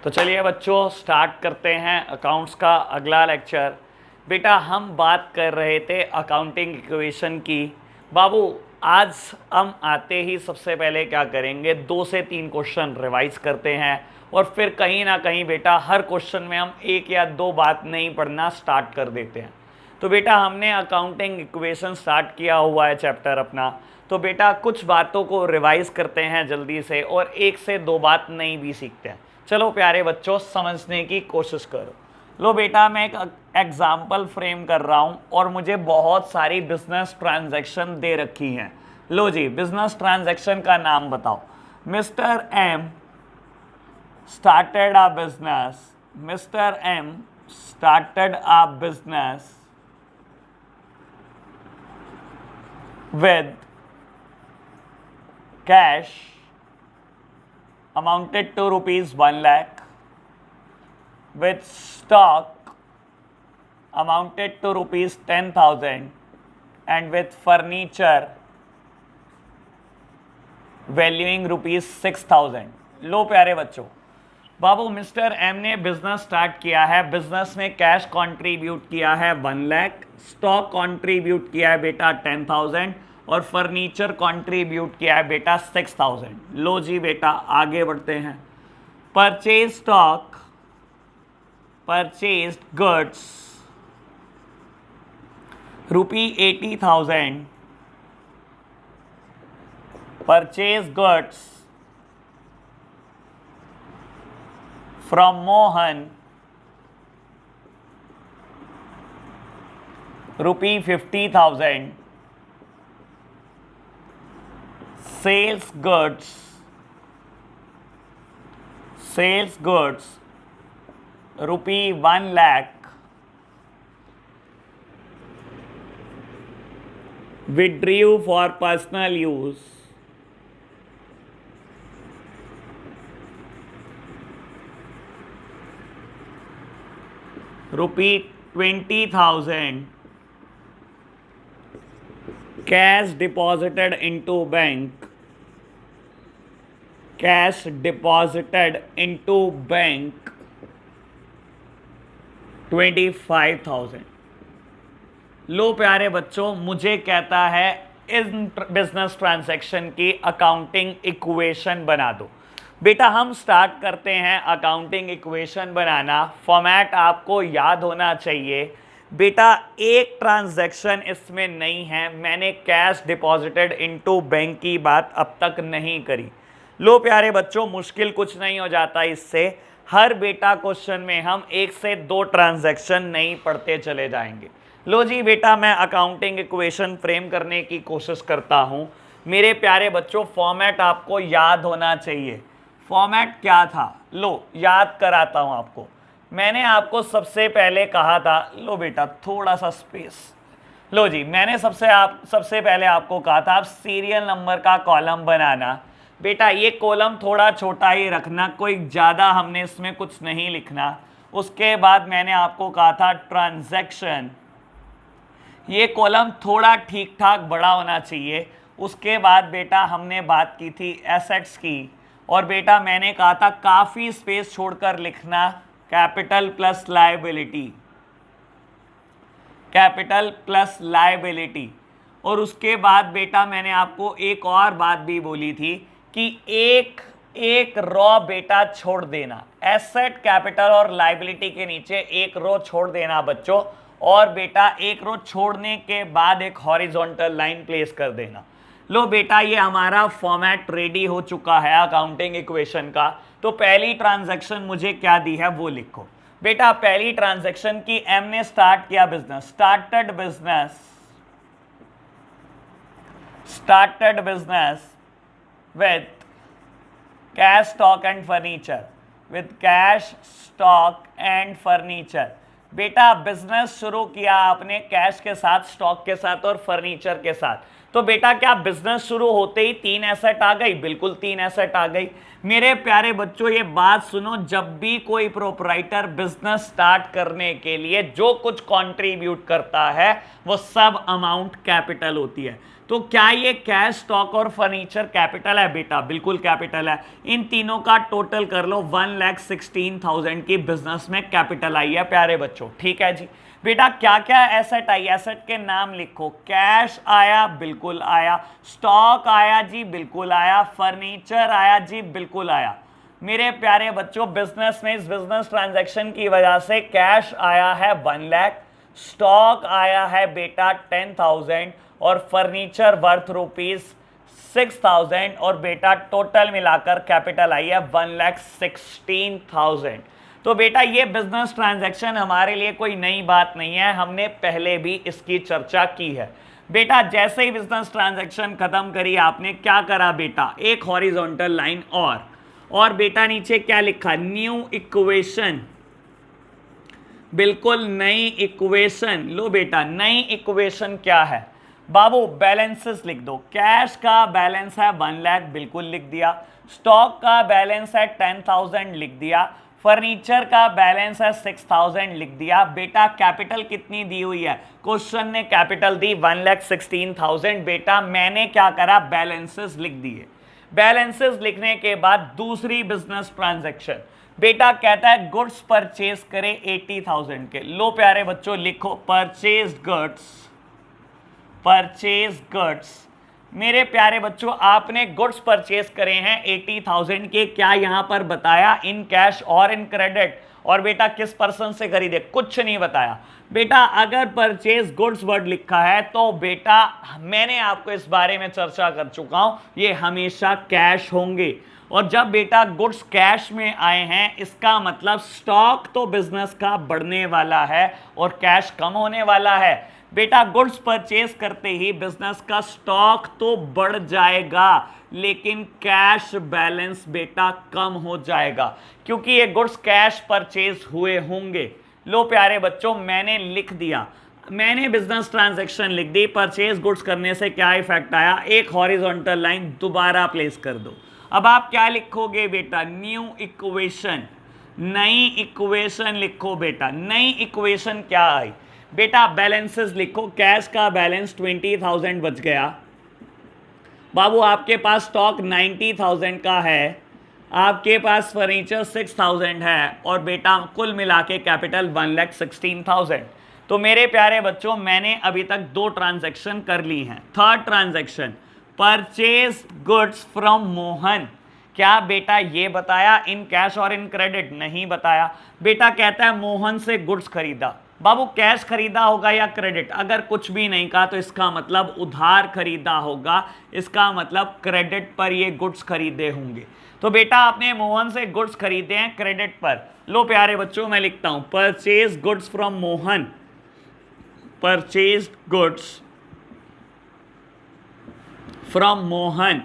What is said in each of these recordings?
तो चलिए बच्चों स्टार्ट करते हैं अकाउंट्स का अगला लेक्चर। बेटा हम बात कर रहे थे अकाउंटिंग इक्वेशन की। बाबू आज हम आते ही सबसे पहले क्या करेंगे, 2 से 3 क्वेश्चन रिवाइज करते हैं और फिर कहीं ना कहीं बेटा हर क्वेश्चन में हम 1 या 2 बात नहीं पढ़ना स्टार्ट कर देते हैं। तो बेटा हमने अकाउंटिंग इक्वेशन स्टार्ट किया हुआ है चैप्टर अपना, तो बेटा कुछ बातों को रिवाइज करते हैं जल्दी से और 1 से 2 बात नहीं भी सीखते हैं। चलो प्यारे बच्चों समझने की कोशिश करो। लो बेटा मैं एक एग्जाम्पल फ्रेम कर रहा हूं और मुझे बहुत सारी बिजनेस ट्रांजैक्शन दे रखी हैं। लो जी बिजनेस ट्रांजैक्शन का नाम बताओ। Mister M started a business, mister M started a business with cash amounted to rupees 1 lakh, with stock amounted to rupees 10,000 and with furniture valuing rupees 6,000। लो प्यारे बच्चों, बाबू मिस्टर एम ने business start किया है, business में cash contribute किया है 1 lakh, stock contribute किया है बेटा 10,000 और फर्नीचर कंट्रीब्यूट किया है बेटा 6,000। लो जी बेटा आगे बढ़ते हैं। Purchase stock, purchase goods rupee 80,000, purchase goods from Mohan rupee 50,000, sales goods rupee 1 lakh, withdrew for personal use rupee 20,000, cash deposited into bank, cash deposited into bank 25,000। लो प्यारे बच्चों मुझे कहता है इन बिजनेस ट्रांजैक्शन की अकाउंटिंग इक्वेशन बना दो। बेटा हम स्टार्ट करते हैं अकाउंटिंग इक्वेशन बनाना। फॉर्मेट आपको याद होना चाहिए। बेटा एक ट्रांजैक्शन इसमें नहीं है, मैंने कैश डिपॉजिटेड इनटू बैंक की बात अब तक नहीं करी। लो प्यारे बच्चों मुश्किल कुछ नहीं हो जाता इससे। हर बेटा क्वेश्चन में हम 1 से 2 ट्रांजैक्शन नहीं पढ़ते चले जाएंगे। लो जी बेटा मैं अकाउंटिंग इक्वेशन फ्रेम करने की कोशिश करता हूं। मेरे प्यारे बच्चों फॉर्मेट आपको याद होना चाहिए। फॉर्मेट क्या था, लो याद कराता हूं आपको। मैंने आपको सबसे पहले कहा था, लो बेटा थोड़ा सा स्पेस। लो जी मैंने सबसे पहले आपको कहा था आप सीरियल नंबर का कॉलम बनाना। बेटा ये कॉलम थोड़ा छोटा ही रखना, कोई ज़्यादा हमने इसमें कुछ नहीं लिखना। उसके बाद मैंने आपको कहा था ट्रांजैक्शन, ये कॉलम थोड़ा ठीक ठाक बड़ा होना चाहिए। उसके बाद बेटा हमने बात की थी एसेट्स की और बेटा मैंने कहा था काफ़ी स्पेस छोड़कर लिखना capital plus liability, capital plus liability. और उसके बाद बेटा मैंने आपको एक और बात भी बोली थी कि एक रो बेटा छोड़ देना, एसेट कैपिटल और लायबिलिटी के नीचे एक रो छोड़ देना बच्चों। और बेटा एक रो छोड़ने के बाद एक हॉरिजॉन्टल लाइन प्लेस कर देना। लो बेटा ये हमारा फॉर्मेट रेडी हो चुका है अकाउंटिंग इक्वेशन का। तो पहली ट्रांजैक्शन मुझे क्या दी है वो लिखो। बेटा पहली ट्रांजैक्शन की एम ने स्टार्ट किया business, started business with cash stock and furniture, with cash stock and furniture. बेटा बिजनेस शुरू किया आपने कैश के साथ, स्टॉक के साथ और फर्नीचर के साथ। तो बेटा क्या बिजनेस शुरू होते ही 3 एसेट आ गई? बिल्कुल 3 एसेट आ गई। मेरे प्यारे बच्चों ये बात सुनो, जब भी कोई प्रोपराइटर बिजनेस स्टार्ट करने के लिए जो कुछ कंट्रीब्यूट करता है वो सब अमाउंट कैपिटल होती है। तो क्या ये कैश, स्टॉक और फर्नीचर कैपिटल है बेटा? बिल्कुल कैपिटल है। इन तीनों का टोटल कर लो, 1,16,000 की बिजनेस में कैपिटल आई है प्यारे बच्चों। ठीक है जी बेटा, क्या क्या एसेट आई? एसेट के नाम लिखो। कैश आया, बिल्कुल आया। स्टॉक आया जी, बिल्कुल आया। फर्नीचर आया जी, बिल्कुल आया। मेरे प्यारे बच्चों बिजनेस में, इस बिजनेस ट्रांजैक्शन की वजह से कैश आया है 1 लाख, स्टॉक आया है बेटा 10,000 और फर्नीचर वर्थ ₹6,000 और बेटा टोटल मिलाकर कैपिटल आई है 1,16,000। तो बेटा ये बिजनेस ट्रांजैक्शन हमारे लिए कोई नई बात नहीं है, हमने पहले भी इसकी चर्चा की है। बेटा जैसे ही बिजनेस ट्रांजैक्शन खत्म करी आपने, क्या करा बेटा? एक हॉरिजॉन्टल लाइन और बेटा नीचे क्या लिखा? न्यू इक्वेशन, बिल्कुल नई इक्वेशन। लो बेटा नई इक्वेशन क्या है बाबू? बैलेंसेस लिख दो। कैश का बैलेंस है 1 लाख, बिल्कुल लिख दिया। स्टॉक का बैलेंस है 10,000, लिख दिया। फर्नीचर का बैलेंस है 6,000, लिख दिया। बेटा कैपिटल कितनी दी हुई है? क्वेश्चन ने कैपिटल दी 1,16,000। बेटा मैंने क्या करा? बैलेंसेस लिख दिए। बैलेंसेस लिखने के बाद दूसरी बिजनेस ट्रांजैक्शन, बेटा कहता है गुड्स परचेज करे 80,000 के। लो प्यारे बच्चों लिखो परचेज्ड गुड्स। मेरे प्यारे बच्चों आपने गुड्स परचेज करे हैं 80,000 के। क्या यहां पर बताया इन कैश और इन क्रेडिट? और बेटा किस पर्सन से खरीदे? कुछ नहीं बताया। बेटा अगर परचेज गुड्स वर्ड लिखा है तो बेटा मैंने आपको इस बारे में चर्चा कर चुका हूं, ये हमेशा कैश होंगे। और जब बेटा गुड्स कैश में आए हैं इसका मतलब स्टॉक तो बिजनेस का बढ़ने वाला है और कैश कम होने वाला है। बेटा गुड्स परचेज करते ही बिजनेस का स्टॉक तो बढ़ जाएगा लेकिन कैश बैलेंस बेटा कम हो जाएगा क्योंकि ये गुड्स कैश परचेज हुए होंगे। लो प्यारे बच्चों मैंने लिख दिया, मैंने बिजनेस ट्रांजैक्शन लिख दी। परचेज गुड्स करने से क्या इफेक्ट आया? एक हॉरिजॉन्टल लाइन दोबारा प्लेस कर दो। अब आप क्या लिखोगे बेटा? न्यू इक्वेशन, नई इक्वेशन लिखो बेटा। नई इक्वेशन क्या आई बेटा? बैलेंसेस लिखो। कैश का बैलेंस 20,000 बच गया बाबू, आपके पास स्टॉक 90,000 का है, आपके पास फर्नीचर 6,000 है और बेटा कुल मिला के कैपिटल 1,16,000। तो मेरे प्यारे बच्चों मैंने अभी तक 2 ट्रांजैक्शन कर ली हैं। Third transaction purchase goods from Mohan. क्या बेटा ये बताया इन कैश और इन क्रेडिट? नहीं बताया। बेटा कहता है मोहन से गुड्स खरीदा। बाबू कैश खरीदा होगा या क्रेडिट? अगर कुछ भी नहीं कहा तो इसका मतलब उधार खरीदा होगा, इसका मतलब क्रेडिट पर ये गुड्स खरीदे होंगे। तो बेटा आपने मोहन से गुड्स खरीदे हैं क्रेडिट पर। लो प्यारे बच्चों मैं लिखता हूं purchase goods from Mohan, purchase goods from Mohan.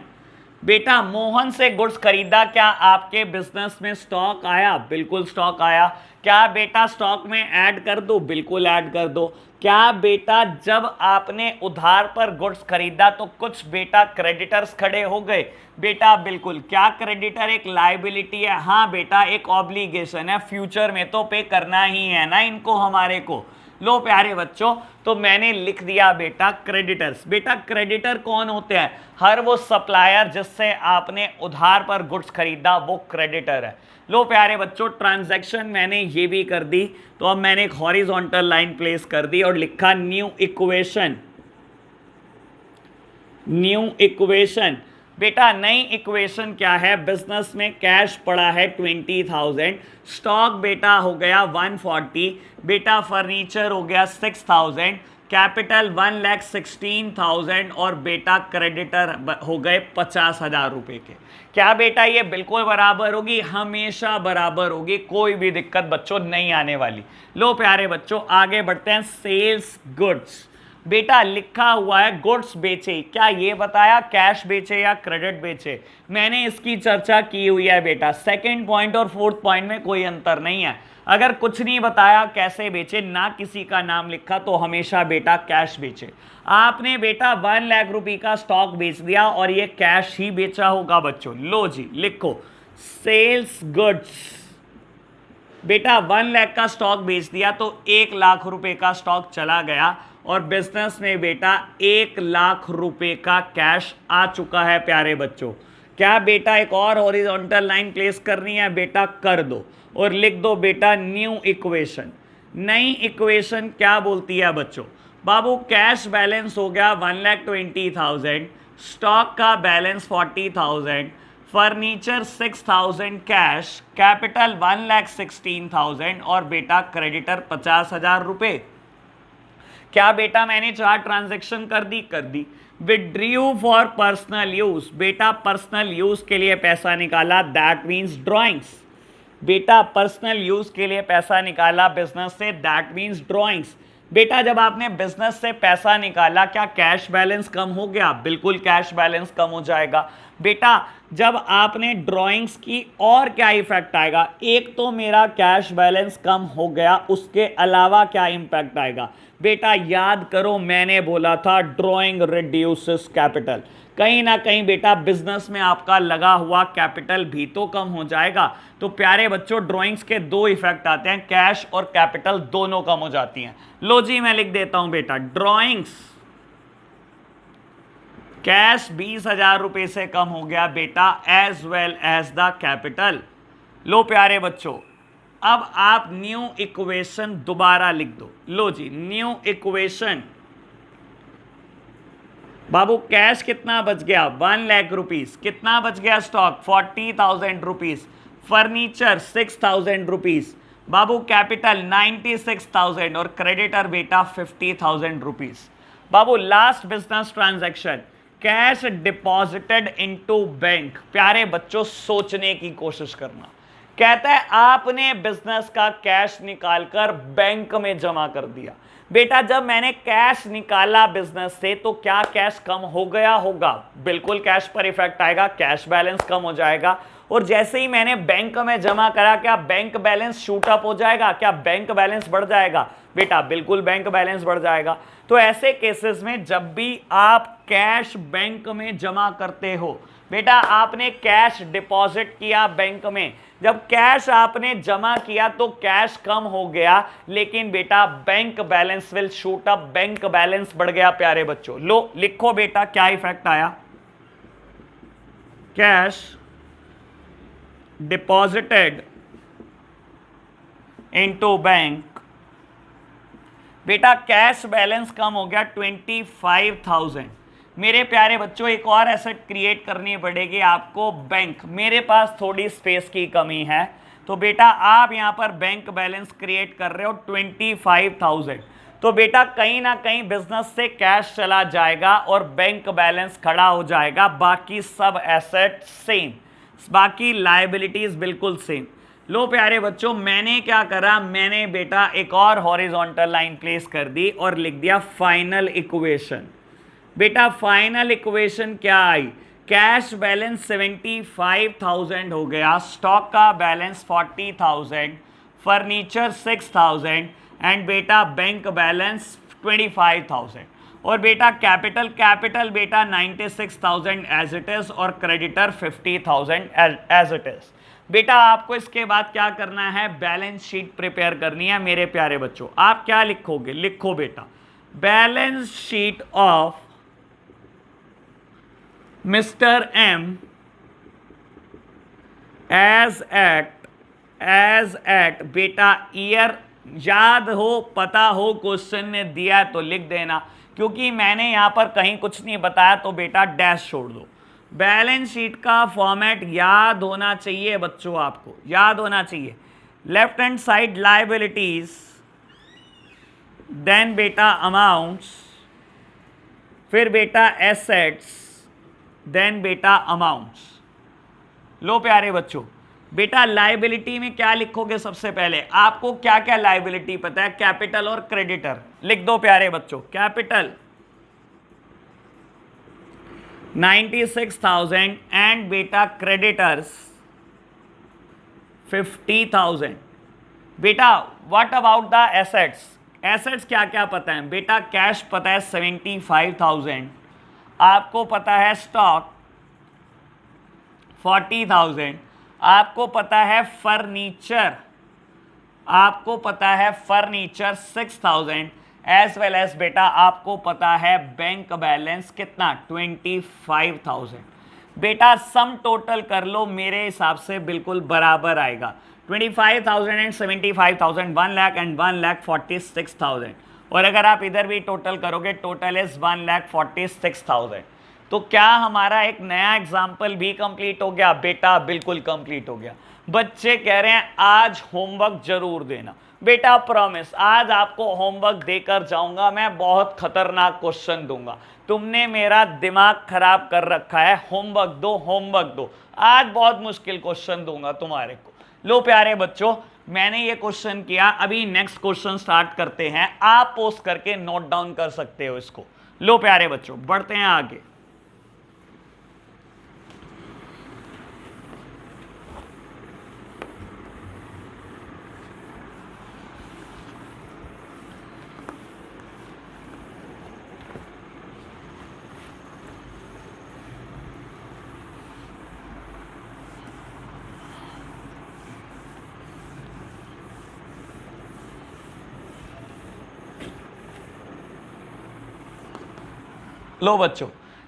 बेटा मोहन से गुड्स खरीदा, क्या आपके बिजनेस में स्टॉक आया? बिल्कुल स्टॉक आया। क्या बेटा स्टॉक में ऐड कर दो? बिल्कुल ऐड कर दो। क्या बेटा जब आपने उधार पर गुड्स खरीदा तो कुछ बेटा क्रेडिटर्स खड़े हो गए? बेटा बिल्कुल। क्या क्रेडिटर एक लायबिलिटी है? हाँ बेटा एक ऑब्लिगेशन है, फ्यूचर में तो पे करना ही है ना इनको हमारे को। लो प्यारे बच्चों तो मैंने लिख दिया बेटा क्रेडिटर्स। बेटा क्रेडिटर कौन होते हैं? हर वो सप्लायर जिससे आपने उधार पर गुड्स खरीदा वो क्रेडिटर है। लो प्यारे बच्चों ट्रांजैक्शन मैंने ये भी कर दी, तो अब मैंने एक हॉरिजॉन्टल लाइन प्लेस कर दी और लिखा न्यू इक्वेशन। न्यू इक्वेशन बेटा नई इक्वेशन क्या है? बिजनेस में कैश पड़ा है 20,000, स्टॉक बेटा हो गया 140, बेटा फर्नीचर हो गया 6,000, कैपिटल 1,16,000 और बेटा क्रेडिटर हो गए 50,000 रुपए के। क्या बेटा ये बिल्कुल बराबर होगी? हमेशा बराबर होगी, कोई भी दिक्कत बच्चों नहीं आने वाली। लो प्यारे बच्चों आगे बढ़ते हैं। सेल्स गुड्स बेटा लिखा हुआ है गुड्स बेचे, क्या ये बताया कैश बेचे या क्रेडिट बेचे? मैंने इसकी चर्चा की हुई है बेटा। सेकंड पॉइंट और फोर्थ पॉइंट में कोई अंतर नहीं है। अगर कुछ नहीं बताया कैसे बेचे, ना किसी का नाम लिखा, तो हमेशा बेटा कैश बेचे। आपने बेटा 1 लाख रुपए का स्टॉक बेच दिया और ये कैश ही बेचा होगा बच्चों। लो जी लिखो, सेल्स गुड्स। बेटा 1 लाख का स्टॉक बेच दिया तो 1 लाख रुपए का स्टॉक चला गया और बिजनेस में बेटा 1 लाख रुपए का कैश आ चुका है प्यारे बच्चों। क्या बेटा एक और हॉरिजॉन्टल लाइन प्लेस करनी है? बेटा कर दो और लिख दो बेटा न्यू इक्वेशन। नई इक्वेशन क्या बोलती है बच्चों? बाबू कैश बैलेंस हो गया 1,20,000, स्टॉक का बैलेंस 40,000, फर्नीचर 6,000 कैश, कैपिटल 1,16,000 और बेटा क्रेडिटर 50,000 रुपए। क्या बेटा मैंने 4 ट्रांजैक्शन कर दी। विड्रू फॉर पर्सनल यूज, बेटा पर्सनल यूज के लिए पैसा निकाला, दैट मीन्स ड्रॉइंग्स। बेटा पर्सनल यूज के लिए पैसा निकाला बिजनेस से, दैट मीन्स ड्रॉइंग्स। बेटा जब आपने बिजनेस से पैसा निकाला क्या कैश बैलेंस कम हो गया? बिल्कुल कैश बैलेंस कम हो जाएगा। बेटा जब आपने ड्राइंग्स की और क्या इफेक्ट आएगा? एक तो मेरा कैश बैलेंस कम हो गया, उसके अलावा क्या इंपैक्ट आएगा? बेटा याद करो मैंने बोला था ड्राइंग रिड्यूसेस कैपिटल। कहीं ना कहीं बेटा बिजनेस में आपका लगा हुआ कैपिटल भी तो कम हो जाएगा। तो प्यारे बच्चों ड्राइंग्स के 2 इफेक्ट आते हैं, कैश और कैपिटल दोनों कम हो जाती हैं। लो जी मैं लिख देता हूं बेटा, ड्राइंग्स कैश 20,000 रुपए से कम हो गया बेटा, as well as the capital. लो प्यारे बच्चों अब आप न्यू इक्वेशन दोबारा लिख दो। लो जी न्यू इक्वेशन। बाबू कैश कितना बच गया? 1 लाख रुपीस। कितना बच गया स्टॉक? 40,000 रुपीस। Furniture 6,000 rupees. बाबू कैपिटल 96,000 और क्रेडिटर बेटा 50,000 रुपीस। बाबू last business transaction, cash deposited into bank. प्यारे बच्चों सोचने की कोशिश करना। कहता है आपने बिजनेस का कैश निकालकर बैंक में जमा कर दिया। बेटा जब मैंने कैश निकाला बिजनेस से तो क्या कैश कम हो गया होगा? बिल्कुल कैश पर इफेक्ट आएगा, कैश बैलेंस कम हो जाएगा। और जैसे ही मैंने बैंक में जमा करा क्या बैंक बैलेंस शूट अप हो जाएगा? क्या बैंक बैलेंस बढ़ जाएगा? बेटा बिल्कुल बैंक बैलेंस बढ़ जाएगा। तो ऐसे केसेस में जब भी आप कैश बैंक में जमा करते हो, बेटा आपने कैश डिपॉजिट किया बैंक में, जब कैश आपने जमा किया तो कैश कम हो गया, लेकिन बेटा bank balance will shoot up, bank balance बढ़ गया प्यारे बच्चों। लो लिखो बेटा क्या इफेक्ट आया? कैश डिपॉजिटेड इनटू बैंक, बेटा कैश बैलेंस कम हो गया 25,000। मेरे प्यारे बच्चों एक और एसेट क्रिएट करनी पड़ेगी आपको, बैंक। मेरे पास थोड़ी स्पेस की कमी है तो बेटा आप यहां पर बैंक बैलेंस क्रिएट कर रहे हो 25,000। तो बेटा कहीं ना कहीं बिजनेस से कैश चला जाएगा और बैंक बैलेंस खड़ा हो जाएगा, बाकी सब एसेट सेम, बाकी लायबिलिटीज बिल्कुल सेम। लो प्यारे बच्चों मैंने क्या करा, मैंने बेटा एक और हॉरिजॉन्टल लाइन प्लेस कर दी और लिख दिया फाइनल इक्वेशन। बेटा फाइनल इक्वेशन क्या आई? कैश बैलेंस 75,000 हो गया, स्टॉक का बैलेंस 40,000, फर्नीचर 6,000 एंड बेटा बैंक बैलेंस 25,000 और बेटा कैपिटल बेटा 96,000 एज इट इज और क्रेडिटर 50,000 एज इट इज। बेटा आपको इसके बाद क्या करना है? बैलेंस शीट प्रिपेयर करनी है मेरे प्यारे बच्चों। आप क्या लिखोगे? लिखो बेटा balance sheet of mister M as at बेटा ईयर, याद हो पता हो क्वेश्चन ने दिया है तो लिख देना, क्योंकि मैंने यहां पर कहीं कुछ नहीं बताया तो बेटा डैश छोड़ दो। बैलेंस शीट का फॉर्मेट याद होना चाहिए बच्चों, आपको याद होना चाहिए। Left hand side liabilities, then बेटा अमाउंट्स, फिर बेटा एसेट्स, देन बेटा अमाउंट्स। लो प्यारे बच्चों बेटा लायबिलिटी में क्या लिखोगे? सबसे पहले आपको क्या क्या लायबिलिटी पता है? कैपिटल और क्रेडिटर लिख दो प्यारे बच्चों। कैपिटल 96,000 एंड बेटा क्रेडिटर्स 50,000। बेटा what about the assets, assets क्या क्या पता है बेटा? कैश पता है 75,000, आपको पता है स्टॉक 40,000, आपको पता है फर्नीचर, आपको पता है फर्नीचर 6,000, एज वेल एज बेटा आपको पता है बैंक बैलेंस कितना 25,000। बेटा सम टोटल कर लो, मेरे हिसाब से बिल्कुल बराबर आएगा 25,000 एंड 75,000, 1 लाख एंड 1,46,000। और अगर आप इधर भी टोटल करोगे टोटल इज 1,46,000। तो क्या हमारा एक नया एग्जाम्पल भी कंप्लीट हो गया? बेटा बिल्कुल कंप्लीट हो गया। बच्चे कह रहे हैं आज होमवर्क जरूर देना। बेटा प्रॉमिस आज आपको होमवर्क देकर जाऊंगा, मैं बहुत खतरनाक क्वेश्चन दूंगा। तुमने मेरा दिमाग खराब कर रखा है, होमवर्क दो होमवर्क दो, आज बहुत मुश्किल क्वेश्चन दूंगा तुम्हारे को। लो प्यारे बच्चों, मैंने ये क्वेश्चन किया, अभी नेक्स्ट क्वेश्चन स्टार्ट करते हैं। आप पोस्ट करके नोट डाउन कर सकते हो इसको। लो प्यारे बच्चों बढ़ते हैं आगे। लो बच्चों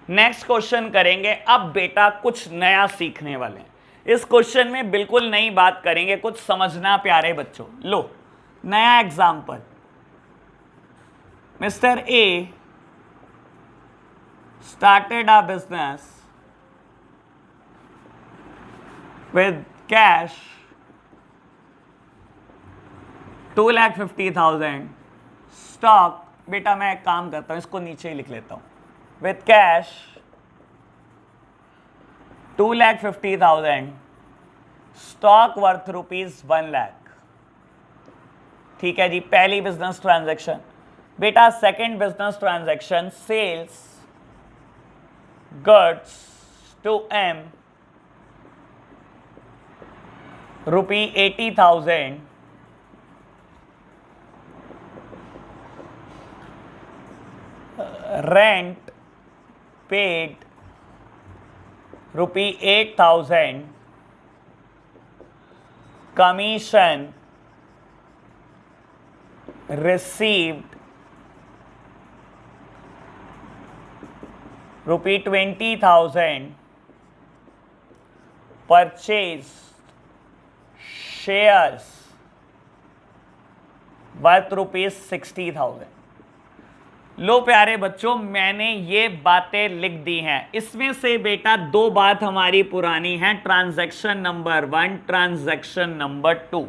नेक्स्ट क्वेश्चन करेंगे। अब बेटा कुछ नया सीखने वाले हैं। इस क्वेश्चन में बिल्कुल नई बात करेंगे, कुछ समझना प्यारे बच्चों। लो नया example, mister A started a business with cash 2,50,000, stock, बेटा मैं एक काम करता हूं इसको नीचे ही लिख लेता हूं, with cash 2,50,000, stock worth ₹1 lakh. ठीक है जी, पहली बिजनेस ट्रांजैक्शन। बेटा second business transaction, sales goods to M ₹80,000, rent paid ₹8,000, commission received ₹20,000, purchased shares worth ₹60,000। लो प्यारे बच्चों मैंने ये बातें लिख दी हैं। इसमें से बेटा दो बात हमारी पुरानी है, ट्रांजैक्शन नंबर 1, ट्रांजैक्शन नंबर 2।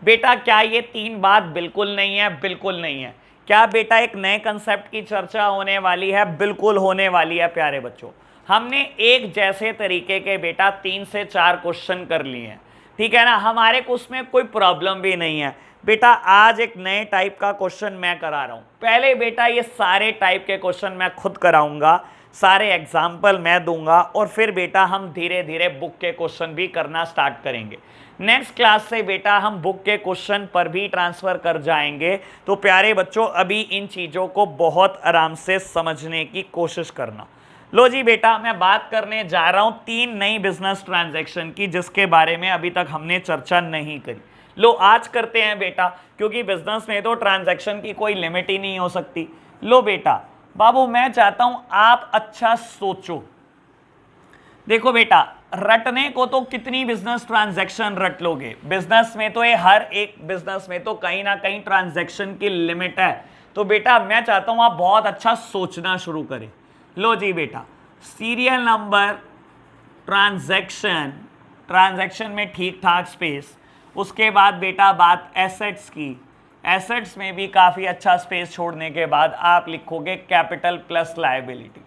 बेटा क्या ये तीन बात बिल्कुल नहीं है? बिल्कुल नहीं है। क्या बेटा एक नए कंसेप्ट की चर्चा होने वाली है? बिल्कुल होने वाली है प्यारे बच्चों। हमने एक जैसे तरीके के बेटा 3 से 4 क्वेश्चन कर लिए हैं, ठीक है ना, हमारे को उसमें कोई प्रॉब्लम भी नहीं है। बेटा आज एक नए टाइप का क्वेश्चन मैं करा रहा हूं। पहले बेटा ये सारे टाइप के क्वेश्चन मैं खुद कराऊंगा, सारे एग्जाम्पल मैं दूंगा, और फिर बेटा हम धीरे धीरे बुक के क्वेश्चन भी करना स्टार्ट करेंगे। नेक्स्ट क्लास से बेटा हम बुक के क्वेश्चन पर भी ट्रांसफर कर जाएंगे। तो प्यारे बच्चों अभी इन चीज़ों को बहुत आराम से समझने की कोशिश करना। लो जी बेटा मैं बात करने जा रहा हूं 3 नई बिजनेस ट्रांजैक्शन की, जिसके बारे में अभी तक हमने चर्चा नहीं करी। लो आज करते हैं बेटा, क्योंकि बिजनेस में तो ट्रांजैक्शन की कोई लिमिट ही नहीं हो सकती। लो बेटा बाबू मैं चाहता हूं आप अच्छा सोचो। देखो बेटा रटने को तो कितनी बिजनेस ट्रांजैक्शन रट लोगे, बिजनेस में तो ये हर एक बिजनेस में तो कहीं ना कहीं ट्रांजैक्शन की लिमिट है। तो बेटा मैं चाहता हूं आप बहुत अच्छा सोचना शुरू करें। लो जी बेटा सीरियल नंबर, ट्रांजैक्शन, ट्रांजैक्शन में ठीक ठाक स्पेस, उसके बाद बेटा बात एसेट्स की, एसेट्स में भी काफ़ी अच्छा स्पेस छोड़ने के बाद आप लिखोगे capital plus liability.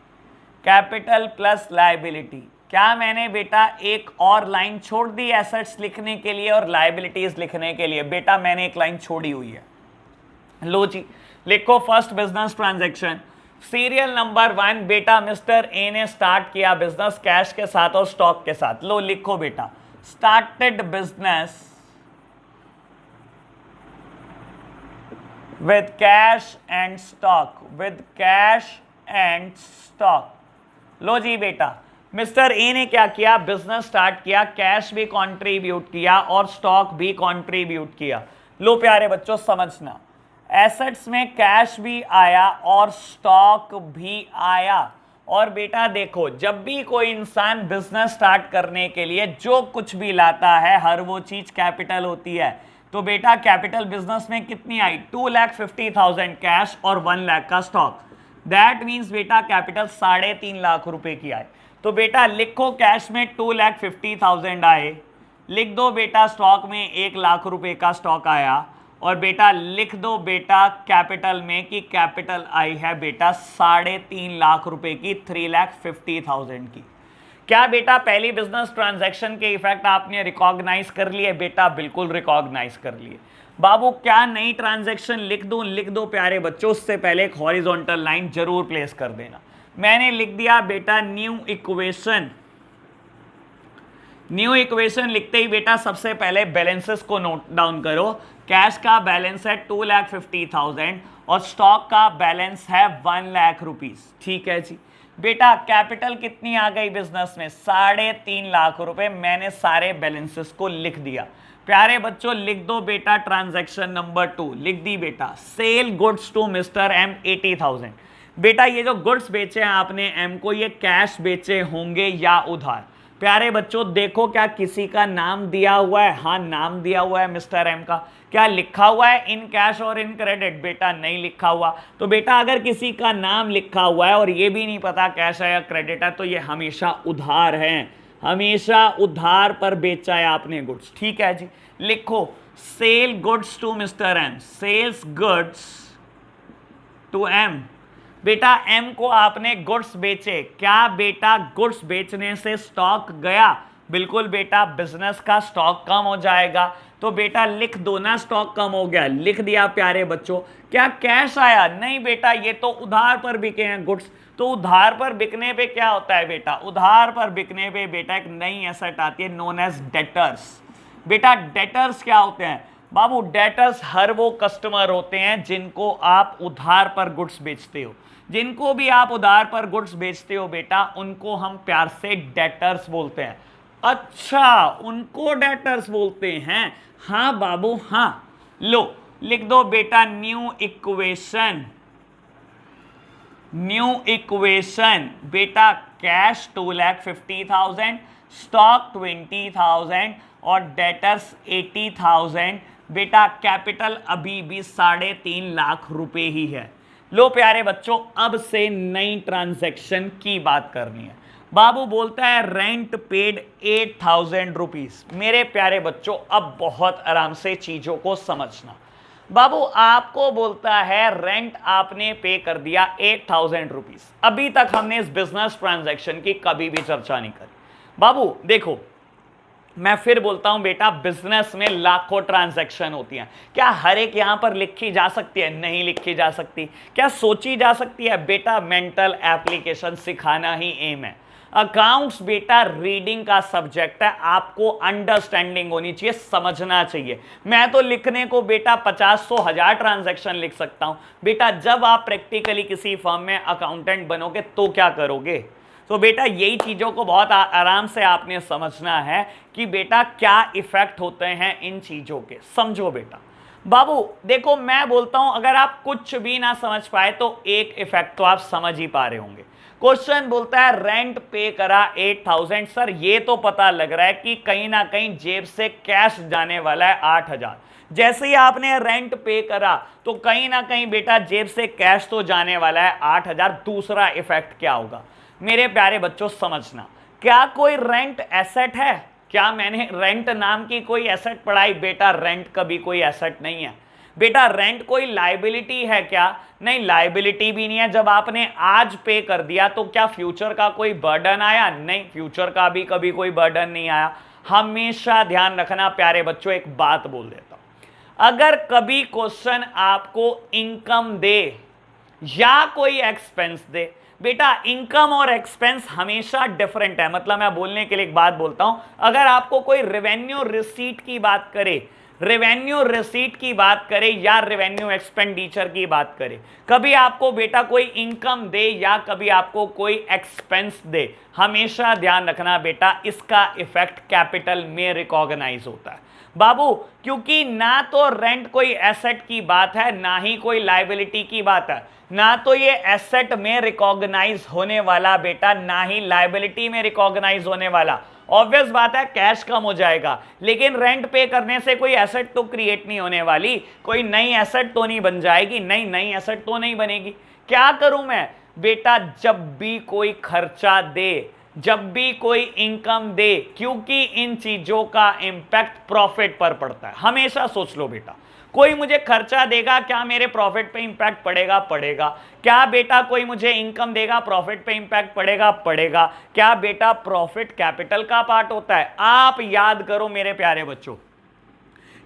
Capital plus liability, क्या मैंने बेटा एक और लाइन छोड़ दी एसेट्स लिखने के लिए और लायबिलिटीज लिखने के लिए? बेटा मैंने एक लाइन छोड़ी हुई है। लो जी लिखो first business transaction, serial number 1 बेटा मिस्टर ए ने स्टार्ट किया बिजनेस कैश के साथ और स्टॉक के साथ। लो लिखो बेटा started business with cash and stock, with cash and stock. लो जी बेटा, मिस्टर ए ने क्या किया, बिजनेस स्टार्ट किया, कैश भी कंट्रीब्यूट किया और स्टॉक भी कंट्रीब्यूट किया। लो प्यारे बच्चों समझना, एसेट्स में कैश भी आया और स्टॉक भी आया। और बेटा देखो, जब भी कोई इंसान बिजनेस स्टार्ट करने के लिए जो कुछ भी लाता है हर वो चीज कैपिटल होती है। तो बेटा कैपिटल बिजनेस में कितनी आई, 2,50,000 कैश और 1 लाख का स्टॉक। दैट मीन्स बेटा कैपिटल 3.5 लाख रुपए की आए। तो बेटा लिखो कैश में 2,50,000 आए, लिख दो बेटा स्टॉक में 1 लाख रुपए का स्टॉक आया, और बेटा लिख दो बेटा कैपिटल में कि कैपिटल आई है बेटा 3.5 लाख रुपए की, 3,50,000 की। क्या बेटा पहली बिजनेस ट्रांजैक्शन के इफेक्ट आपने रिकॉग्नाइज कर लिए? बेटा बिल्कुल रिकॉग्नाइज कर लिए। बाबू क्या नई ट्रांजैक्शन लिख दूं? लिख दो प्यारे बच्चों, उससे पहले एक हॉरिजॉन्टल लाइन जरूर प्लेस कर देना। मैंने लिख दिया बेटा न्यू इक्वेशन। न्यू इक्वेशन लिखते ही बेटा सबसे पहले बैलेंसेस को नोट डाउन करो। कैश का बैलेंस है 2,50,000 और स्टॉक का बैलेंस है 1 लाख रुपीज। ठीक है जी बेटा, कैपिटल कितनी आ गई बिजनेस में? 3.5 लाख रुपए। मैंने सारे बैलेंसेस को लिख दिया। प्यारे बच्चों लिख दो बेटा ट्रांजैक्शन नंबर 2, लिख दी बेटा, sale goods to mister M 80,000। बेटा ये जो गुड्स बेचे हैं आपने एम को, ये कैश बेचे होंगे या उधार? प्यारे बच्चों देखो क्या किसी का नाम दिया हुआ है? हाँ नाम दिया हुआ है मिस्टर एम का। क्या लिखा हुआ है इन कैश और इन क्रेडिट? बेटा नहीं लिखा हुआ। तो बेटा अगर किसी का नाम लिखा हुआ है और ये भी नहीं पता कैश है या क्रेडिट है, तो ये हमेशा उधार है, हमेशा उधार पर बेचा है आपने गुड्स। ठीक है जी, लिखो sale goods to mister M, sales goods to M. बेटा एम को आपने गुड्स बेचे, क्या बेटा गुड्स बेचने से स्टॉक गया? बिल्कुल बेटा, बिजनेस का स्टॉक कम हो जाएगा। तो बेटा लिख दो ना स्टॉक कम हो गया, लिख दिया प्यारे बच्चों। क्या कैश आया? नहीं बेटा, ये तो उधार पर बिके हैं गुड्स। तो उधार पर बिकने पे क्या होता है बेटा? उधार पर बिकने पे बेटा एक नई एसेट आती है नोन एज डेटर्स। बेटा डेटर्स क्या होते हैं बाबू? डेटर्स हर वो कस्टमर होते हैं जिनको आप उधार पर गुड्स बेचते हो। जिनको भी आप उधार पर गुड्स बेचते हो बेटा, उनको हम प्यार से डेटर्स बोलते हैं। अच्छा, उनको डेटर्स बोलते हैं? हाँ बाबू हाँ। लो लिख दो बेटा न्यू इक्वेशन। न्यू इक्वेशन बेटा, कैश 2,50,000, स्टॉक 20,000 और डेटर्स 80,000। बेटा कैपिटल अभी भी 3.5 लाख रुपए ही है। लो प्यारे बच्चों, अब से नई ट्रांजैक्शन की बात करनी है। बाबू बोलता है रेंट पेड 8,000 रुपीज। मेरे प्यारे बच्चों अब बहुत आराम से चीजों को समझना। बाबू आपको बोलता है रेंट आपने पे कर दिया 8,000 रुपीज। अभी तक हमने इस बिजनेस ट्रांजैक्शन की कभी भी चर्चा नहीं करी। बाबू देखो, मैं फिर बोलता हूं बेटा, बिजनेस में लाखों ट्रांजैक्शन होती हैं। क्या हर एक यहां पर लिखी जा सकती है? नहीं लिखी जा सकती। क्या सोची जा सकती है? बेटा मेंटल एप्लीकेशन सिखाना ही एम है। अकाउंट्स बेटा रीडिंग का सब्जेक्ट है, आपको अंडरस्टैंडिंग होनी चाहिए, समझना चाहिए। मैं तो लिखने को बेटा 50-100,000 ट्रांजैक्शन लिख सकता हूं। बेटा जब आप प्रैक्टिकली किसी फर्म में अकाउंटेंट बनोगे तो क्या करोगे? तो बेटा यही चीजों को बहुत आराम से आपने समझना है कि बेटा क्या इफेक्ट होते हैं इन चीजों के। समझो बेटा। बाबू देखो, मैं बोलता हूं अगर आप कुछ भी ना समझ पाए तो एक इफेक्ट तो आप समझ ही पा रहे होंगे। क्वेश्चन बोलता है रेंट पे करा 8,000। सर ये तो पता लग रहा है कि कहीं ना कहीं जेब से कैश जाने वाला है 8,000। जैसे ही आपने रेंट पे करा तो कहीं ना कहीं बेटा जेब से कैश तो जाने वाला है 8,000। दूसरा इफेक्ट क्या होगा मेरे प्यारे बच्चों समझना। क्या कोई रेंट एसेट है? क्या मैंने रेंट नाम की कोई एसेट पढ़ाई? बेटा रेंट कभी कोई एसेट नहीं है। बेटा रेंट कोई लायबिलिटी है क्या? नहीं, लायबिलिटी भी नहीं है। जब आपने आज पे कर दिया तो क्या फ्यूचर का कोई बर्डन आया? नहीं, फ्यूचर का भी कभी कोई बर्डन नहीं आया। हमेशा ध्यान रखना प्यारे बच्चों, एक बात बोल देता हूं, अगर कभी क्वेश्चन आपको इनकम दे या कोई एक्सपेंस दे, बेटा इनकम और एक्सपेंस हमेशा डिफरेंट है। मतलब मैं बोलने के लिए एक बात बोलता हूं, अगर आपको कोई रेवेन्यू रिसीट की बात करे रेवेन्यू रिसीट की बात करें या रेवेन्यू एक्सपेंडिचर की बात करें, कभी आपको बेटा कोई इनकम दे या कभी आपको कोई एक्सपेंस दे, हमेशा ध्यान रखना बेटा इसका इफेक्ट कैपिटल में रिकॉग्नाइज होता है बाबू, क्योंकि ना तो रेंट कोई एसेट की बात है ना ही कोई लायबिलिटी की बात है, ना तो ये एसेट में रिकॉग्नाइज होने वाला बेटा ना ही लायबिलिटी में रिकॉग्नाइज होने वाला। ऑब्वियस बात है कैश कम हो जाएगा, लेकिन रेंट पे करने से कोई एसेट तो क्रिएट नहीं होने वाली, कोई नई एसेट तो नहीं बन जाएगी, नई एसेट तो नहीं बनेगी। क्या करूं मैं बेटा, जब भी कोई खर्चा दे, जब भी कोई इनकम दे, क्योंकि इन चीजों का इंपैक्ट प्रॉफिट पर पड़ता है। हमेशा सोच लो बेटा, कोई मुझे खर्चा देगा क्या मेरे प्रॉफिट पे इंपैक्ट पड़ेगा? पड़ेगा। क्या बेटा कोई मुझे इनकम देगा प्रॉफिट पे इंपैक्ट पड़ेगा? पड़ेगा। क्या बेटा प्रॉफिट कैपिटल का पार्ट होता है? आप याद करो मेरे प्यारे बच्चों,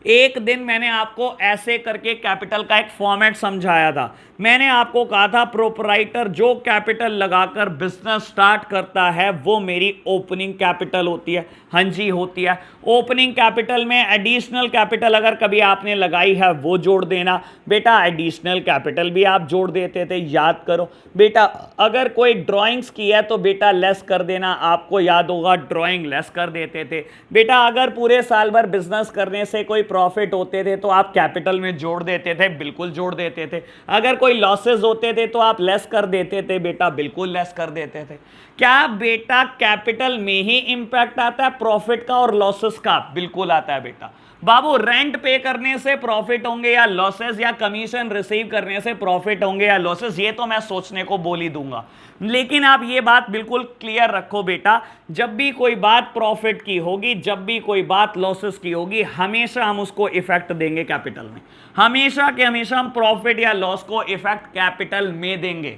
एक दिन मैंने आपको ऐसे करके कैपिटल का एक फॉर्मेट समझाया था। मैंने आपको कहा था प्रोपराइटर जो कैपिटल लगाकर बिजनेस स्टार्ट करता है वो मेरी ओपनिंग कैपिटल होती है। हाँ जी होती है। ओपनिंग कैपिटल में एडिशनल कैपिटल अगर कभी आपने लगाई है वो जोड़ देना बेटा, एडिशनल कैपिटल भी आप जोड़ देते थे, याद करो बेटा। अगर कोई ड्राइंग्स की है तो बेटा लेस कर देना, आपको याद होगा ड्राइंग लेस कर देते थे बेटा। अगर पूरे साल भर बिजनेस करने से कोई प्रॉफिट होते थे तो आप कैपिटल में जोड़ देते थे, बिल्कुल जोड़ देते थे। अगर कोई लॉसेस होते थे तो आप लेस कर देते थे बेटा, बिल्कुल लेस कर देते थे। क्या बेटा कैपिटल में ही इंपैक्ट आता है प्रॉफिट का और लॉसेस का? बिल्कुल आता है बेटा। बाबू रेंट पे करने से प्रॉफिट होंगे या लॉसेस, या कमीशन रिसीव करने से प्रॉफिट होंगे या लॉसेस, ये तो मैं सोचने को बोल ही दूंगा। लेकिन आप ये बात बिल्कुल क्लियर रखो बेटा, जब भी कोई बात प्रॉफिट की होगी, जब भी कोई बात लॉसेस की होगी, हमेशा हम उसको इफेक्ट देंगे कैपिटल में। हमेशा के हमेशा हम प्रॉफिट या लॉस को इफेक्ट कैपिटल में देंगे।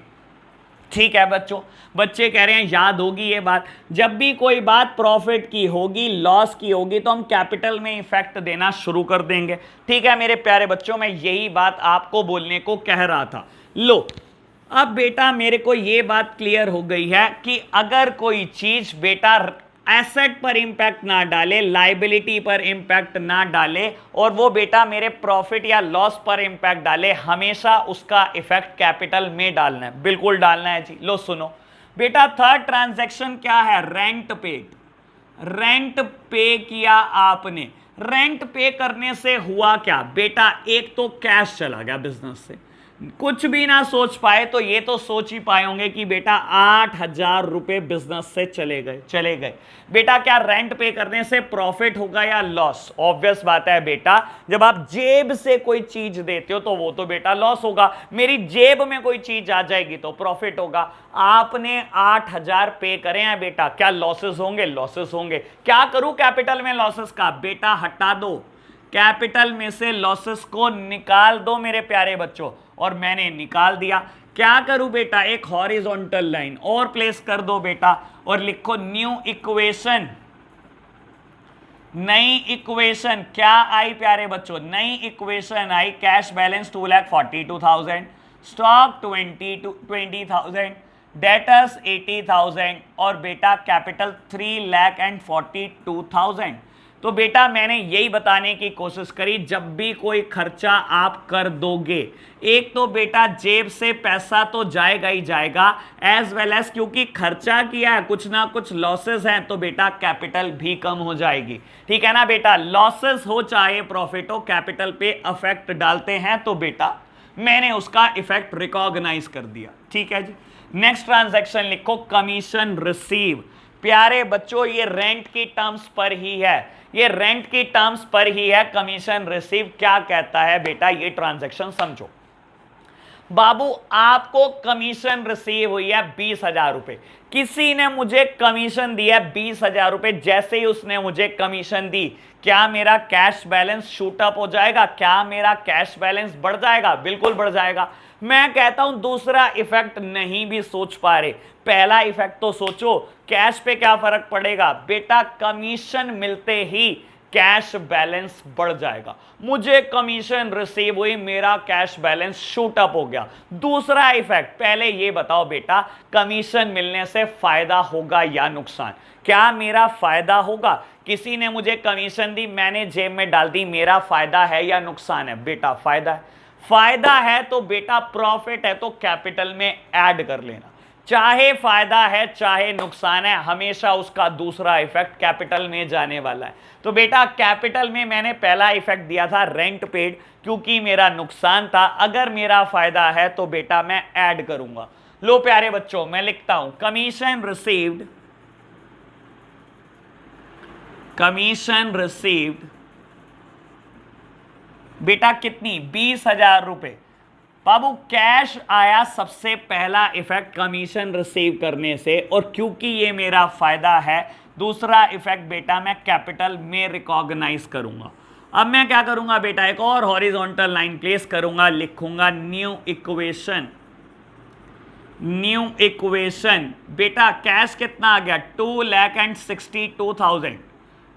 ठीक है बच्चों, बच्चे कह रहे हैं याद होगी ये बात। जब भी कोई बात प्रॉफिट की होगी, लॉस की होगी, तो हम कैपिटल में इफेक्ट देना शुरू कर देंगे। ठीक है मेरे प्यारे बच्चों, मैं यही बात आपको बोलने को कह रहा था। लो अब बेटा मेरे को ये बात क्लियर हो गई है कि अगर कोई चीज बेटा एसेट पर इंपैक्ट ना डाले, लायबिलिटी पर इंपैक्ट ना डाले, और वो बेटा मेरे प्रॉफिट या लॉस पर इंपैक्ट डाले, हमेशा उसका इफेक्ट कैपिटल में डालना है, बिल्कुल डालना है जी। लो सुनो बेटा, थर्ड ट्रांजैक्शन क्या है? Rent paid. रेंट पे किया आपने। रेंट पे करने से हुआ क्या बेटा? एक तो कैश चला गया बिजनेस से, कुछ भी ना सोच पाए तो ये तो सोच ही पाए होंगे कि बेटा 8,000 रुपए बिजनेस से चले गए बेटा। क्या रेंट पे करने से प्रॉफिट होगा या लॉस? ऑब्वियस बात है बेटा, जब आप जेब से कोई चीज देते हो तो वो तो बेटा लॉस होगा। मेरी जेब में कोई चीज आ जाएगी तो प्रॉफिट होगा। आपने 8,000 पे करे हैं बेटा, क्या लॉसेस होंगे? लॉसेस होंगे। क्या करूं कैपिटल में लॉसेस का? बेटा हटा दो, कैपिटल में से लॉसेस को निकाल दो मेरे प्यारे बच्चों। और मैंने निकाल दिया। क्या करूं बेटा? एक हॉरिजॉन्टल लाइन और प्लेस कर दो बेटा और लिखो न्यू इक्वेशन। नई इक्वेशन क्या आई प्यारे बच्चों? नई इक्वेशन आई, कैश बैलेंस 2,42,000, स्टॉक 20,000, डेटर्स 80,000 और बेटा कैपिटल 3,42,000। तो बेटा मैंने यही बताने की कोशिश करी, जब भी कोई खर्चा आप कर दोगे, एक तो बेटा जेब से पैसा तो जाएगा ही जाएगा, एज वेल एज क्योंकि खर्चा किया है, कुछ ना कुछ लॉसेस हैं, तो बेटा कैपिटल भी कम हो जाएगी। ठीक है ना बेटा? लॉसेस हो चाहे प्रॉफिट हो, कैपिटल पे अफेक्ट डालते हैं, तो बेटा मैंने उसका इफेक्ट रिकॉग्नाइज कर दिया। ठीक है जी। नेक्स्ट ट्रांजैक्शन लिखो कमीशन रिसीव। प्यारे बच्चों ये रेंट की टर्म्स पर ही है, ये रेंट की टर्म्स पर ही है। कमीशन रिसीव क्या कहता है बेटा? ये ट्रांजैक्शन समझो बाबू, आपको कमीशन रिसीव हुई है 20,000 रुपए। किसी ने मुझे कमीशन दिया 20,000 रुपए। जैसे ही उसने मुझे कमीशन दी, क्या मेरा कैश बैलेंस शूट अप हो जाएगा? क्या मेरा कैश बैलेंस बढ़ जाएगा? बिल्कुल बढ़ जाएगा। मैं कहता हूं दूसरा इफेक्ट नहीं भी सोच पा रहे, पहला इफेक्ट तो सोचो, कैश पे क्या फर्क पड़ेगा बेटा? कमीशन मिलते ही कैश बैलेंस बढ़ जाएगा। मुझे कमीशन रिसीव हुई, मेरा कैश बैलेंस शूट अप हो गया। दूसरा इफेक्ट, पहले ये बताओ बेटा, कमीशन मिलने से फायदा होगा या नुकसान? क्या मेरा फायदा होगा? किसी ने मुझे कमीशन दी, मैंने जेब में डाल दी, मेरा फायदा है या नुकसान है? बेटा फायदा है। फायदा है तो बेटा प्रॉफिट है तो कैपिटल में ऐड कर लेना। चाहे फायदा है चाहे नुकसान है, हमेशा उसका दूसरा इफेक्ट कैपिटल में जाने वाला है। तो बेटा कैपिटल में मैंने पहला इफेक्ट दिया था रेंट पेड, क्योंकि मेरा नुकसान था। अगर मेरा फायदा है तो बेटा मैं ऐड करूंगा। लो प्यारे बच्चों, मैं लिखता हूं कमीशन रिसीव्ड, कमीशन रिसीव्ड बेटा कितनी? 20,000 रुपए। बाबू कैश आया सबसे पहला इफेक्ट कमीशन रिसीव करने से, और क्योंकि ये मेरा फायदा है, दूसरा इफेक्ट बेटा मैं कैपिटल में रिकॉग्नाइज करूंगा। अब मैं क्या करूंगा बेटा, एक और हॉरिजॉन्टल लाइन प्लेस करूंगा, लिखूंगा न्यू इक्वेशन। न्यू इक्वेशन बेटा कैश कितना आ गया? 2,62,000,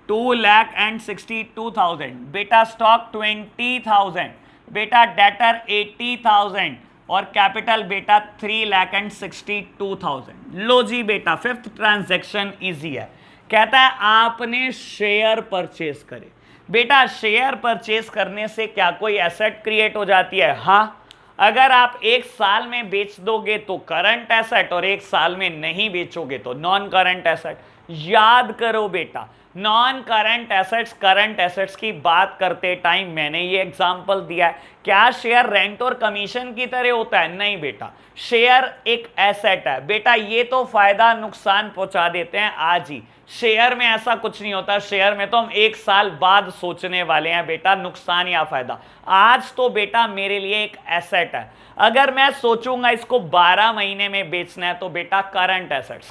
2,62,000। बेटा स्टॉक 20,000, बेटा डेटर 80,000 और कैपिटल बेटा 3,62,000। लो जी बेटा, फिफ्थ ट्रांजैक्शन इजी है। कहता है आपने शेयर परचेस करे। बेटा शेयर परचेस करने से क्या कोई एसेट क्रिएट हो जाती है? हाँ। अगर आप एक साल में बेच दोगे तो करंट एसेट, और एक साल में नहीं बेचोगे तो नॉन करंट एसेट। याद करो बेटा, नॉन करंट एसेट्स की बात करते टाइम मैंने ये एग्जांपल दिया है। क्या शेयर रेंट और कमीशन की तरह होता है? नहीं बेटा, शेयर एक एसेट है। बेटा ये तो फायदा नुकसान पहुंचा देते हैं आज ही, शेयर में ऐसा कुछ नहीं होता। शेयर में तो हम एक साल बाद सोचने वाले हैं बेटा नुकसान या फायदा। आज तो बेटा मेरे लिए एक एसेट है। अगर मैं सोचूंगा इसको 12 महीने में बेचना है तो बेटा करंट एसेट्स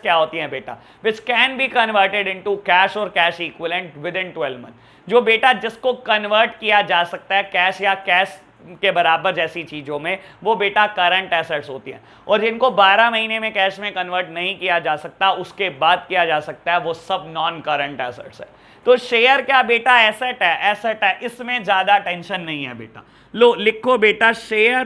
क्या होती हैं बेटा? Which can be converted into cash और cash equivalent within 12 month. जो बेटा जिसको कन्वर्ट किया जा सकता है कैश या कैश के बराबर जैसी चीजों में, वो बेटा करंट एसेट्स होती हैं। और जिनको 12 महीने में कैश में कन्वर्ट नहीं किया जा सकता, उसके बाद किया जा सकता है, वो सब नॉन करंट एसेट्स है। तो शेयर क्या बेटा? एसेट है, इसमें ज्यादा टेंशन नहीं है बेटा। लो लिखो बेटा शेयर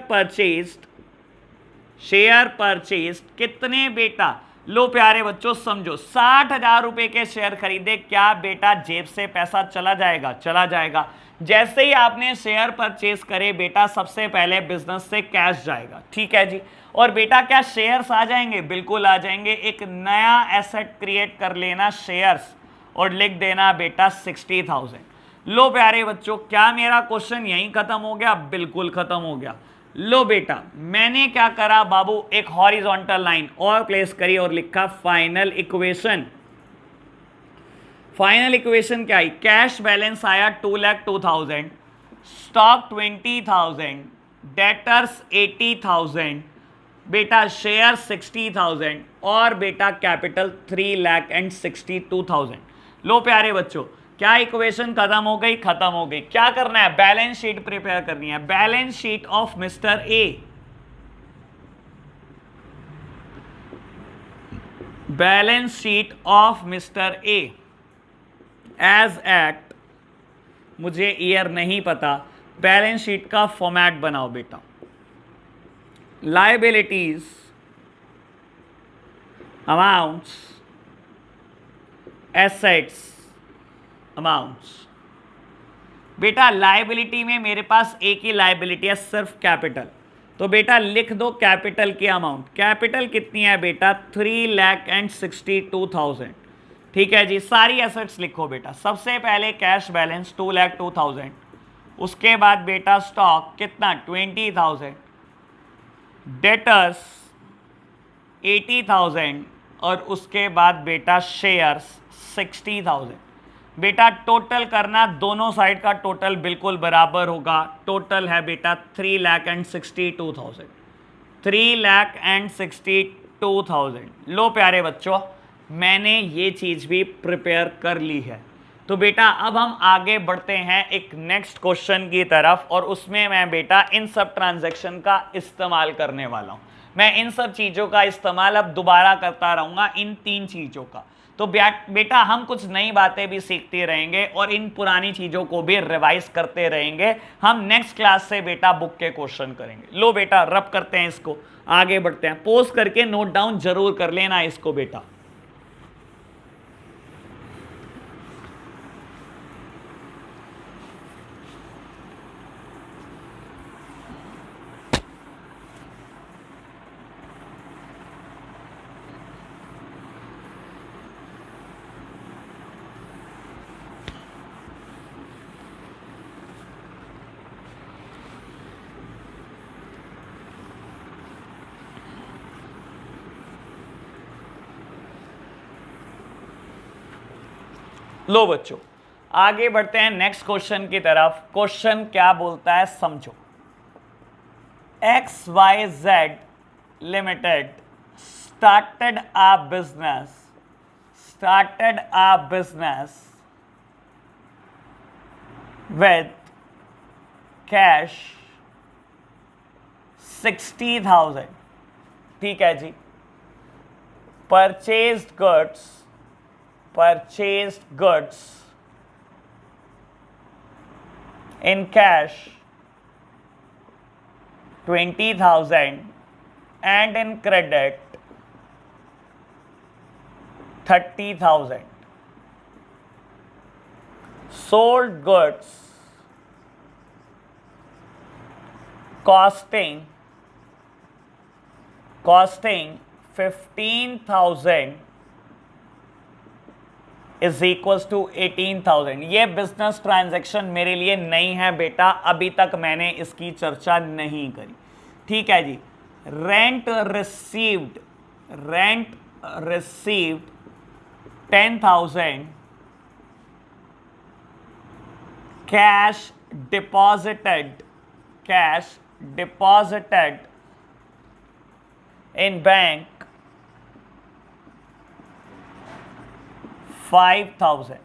परचेज कितने बेटा? लो प्यारे बच्चों समझो, 60,000 रुपए के शेयर खरीदे, क्या बेटा जेब से पैसा चला जाएगा? चला जाएगा। जैसे ही आपने शेयर परचेज करे बेटा, सबसे पहले बिजनेस से कैश जाएगा, ठीक है जी। और बेटा क्या शेयर्स आ जाएंगे? बिल्कुल आ जाएंगे। एक नया एसेट क्रिएट कर लेना शेयर्स, और लिख देना बेटा 60,000। लो प्यारे बच्चों, क्या मेरा क्वेश्चन यहीं खत्म हो गया? बिल्कुल खत्म हो गया। लो बेटा मैंने क्या करा बाबू, एक हॉरिजॉन्टल लाइन और प्लेस करी और लिखा फाइनल इक्वेशन। फाइनल इक्वेशन क्या आई? कैश बैलेंस आया 2,02,000, स्टॉक 20,000, डेटर्स 80,000, बेटा शेयर 60,000 और बेटा कैपिटल 3,62,000। लो प्यारे बच्चों, क्या इक्वेशन खत्म हो गई? खत्म हो गई। क्या करना है? बैलेंस शीट प्रिपेयर करनी है। Balance sheet of mister A, balance sheet of mister A as at, मुझे ईयर नहीं पता, बैलेंस शीट का फॉर्मेट बनाओ बेटा। Liabilities, amounts, assets, amounts. बेटा लायबिलिटी में मेरे पास एक ही लायबिलिटी है, सिर्फ कैपिटल। तो बेटा लिख दो कैपिटल की अमाउंट। कैपिटल कितनी है बेटा? 3,62,000। ठीक है जी। सारी एसेट्स लिखो बेटा। सबसे पहले कैश बैलेंस 2,02,000, उसके बाद बेटा स्टॉक कितना? 20,000, डेटर्स 80,000 और उसके बाद बेटा शेयर्स 60,000। बेटा टोटल करना, दोनों साइड का टोटल बिल्कुल बराबर होगा। टोटल है बेटा 3,62,000, 3,62,000। लो प्यारे बच्चों, मैंने ये चीज़ भी प्रिपेयर कर ली है। तो बेटा अब हम आगे बढ़ते हैं एक नेक्स्ट क्वेश्चन की तरफ, और उसमें मैं बेटा इन सब ट्रांजैक्शन का इस्तेमाल करने वाला हूँ। मैं इन सब चीज़ों का इस्तेमाल अब दोबारा करता रहूँगा, इन 3 चीज़ों का। तो बेटा हम कुछ नई बातें भी सीखते रहेंगे और इन पुरानी चीजों को भी रिवाइज करते रहेंगे। हम नेक्स्ट क्लास से बेटा बुक के क्वेश्चन करेंगे। लो बेटा रब करते हैं इसको, आगे बढ़ते हैं। पोस्ट करके नोट डाउन जरूर कर लेना इसको बेटा। लो बच्चों आगे बढ़ते हैं नेक्स्ट क्वेश्चन की तरफ। क्वेश्चन क्या बोलता है समझो। XYZ limited started a business with cash 60,000। ठीक है जी। purchased goods in cash 20,000 and in credit 30,000। sold goods costing 15,000 is equal to 18,000। ये बिजनेस ट्रांजैक्शन मेरे लिए नई है बेटा, अभी तक मैंने इसकी चर्चा नहीं करी। ठीक है जी। Rent received 10,000, cash deposited in bank 5,000।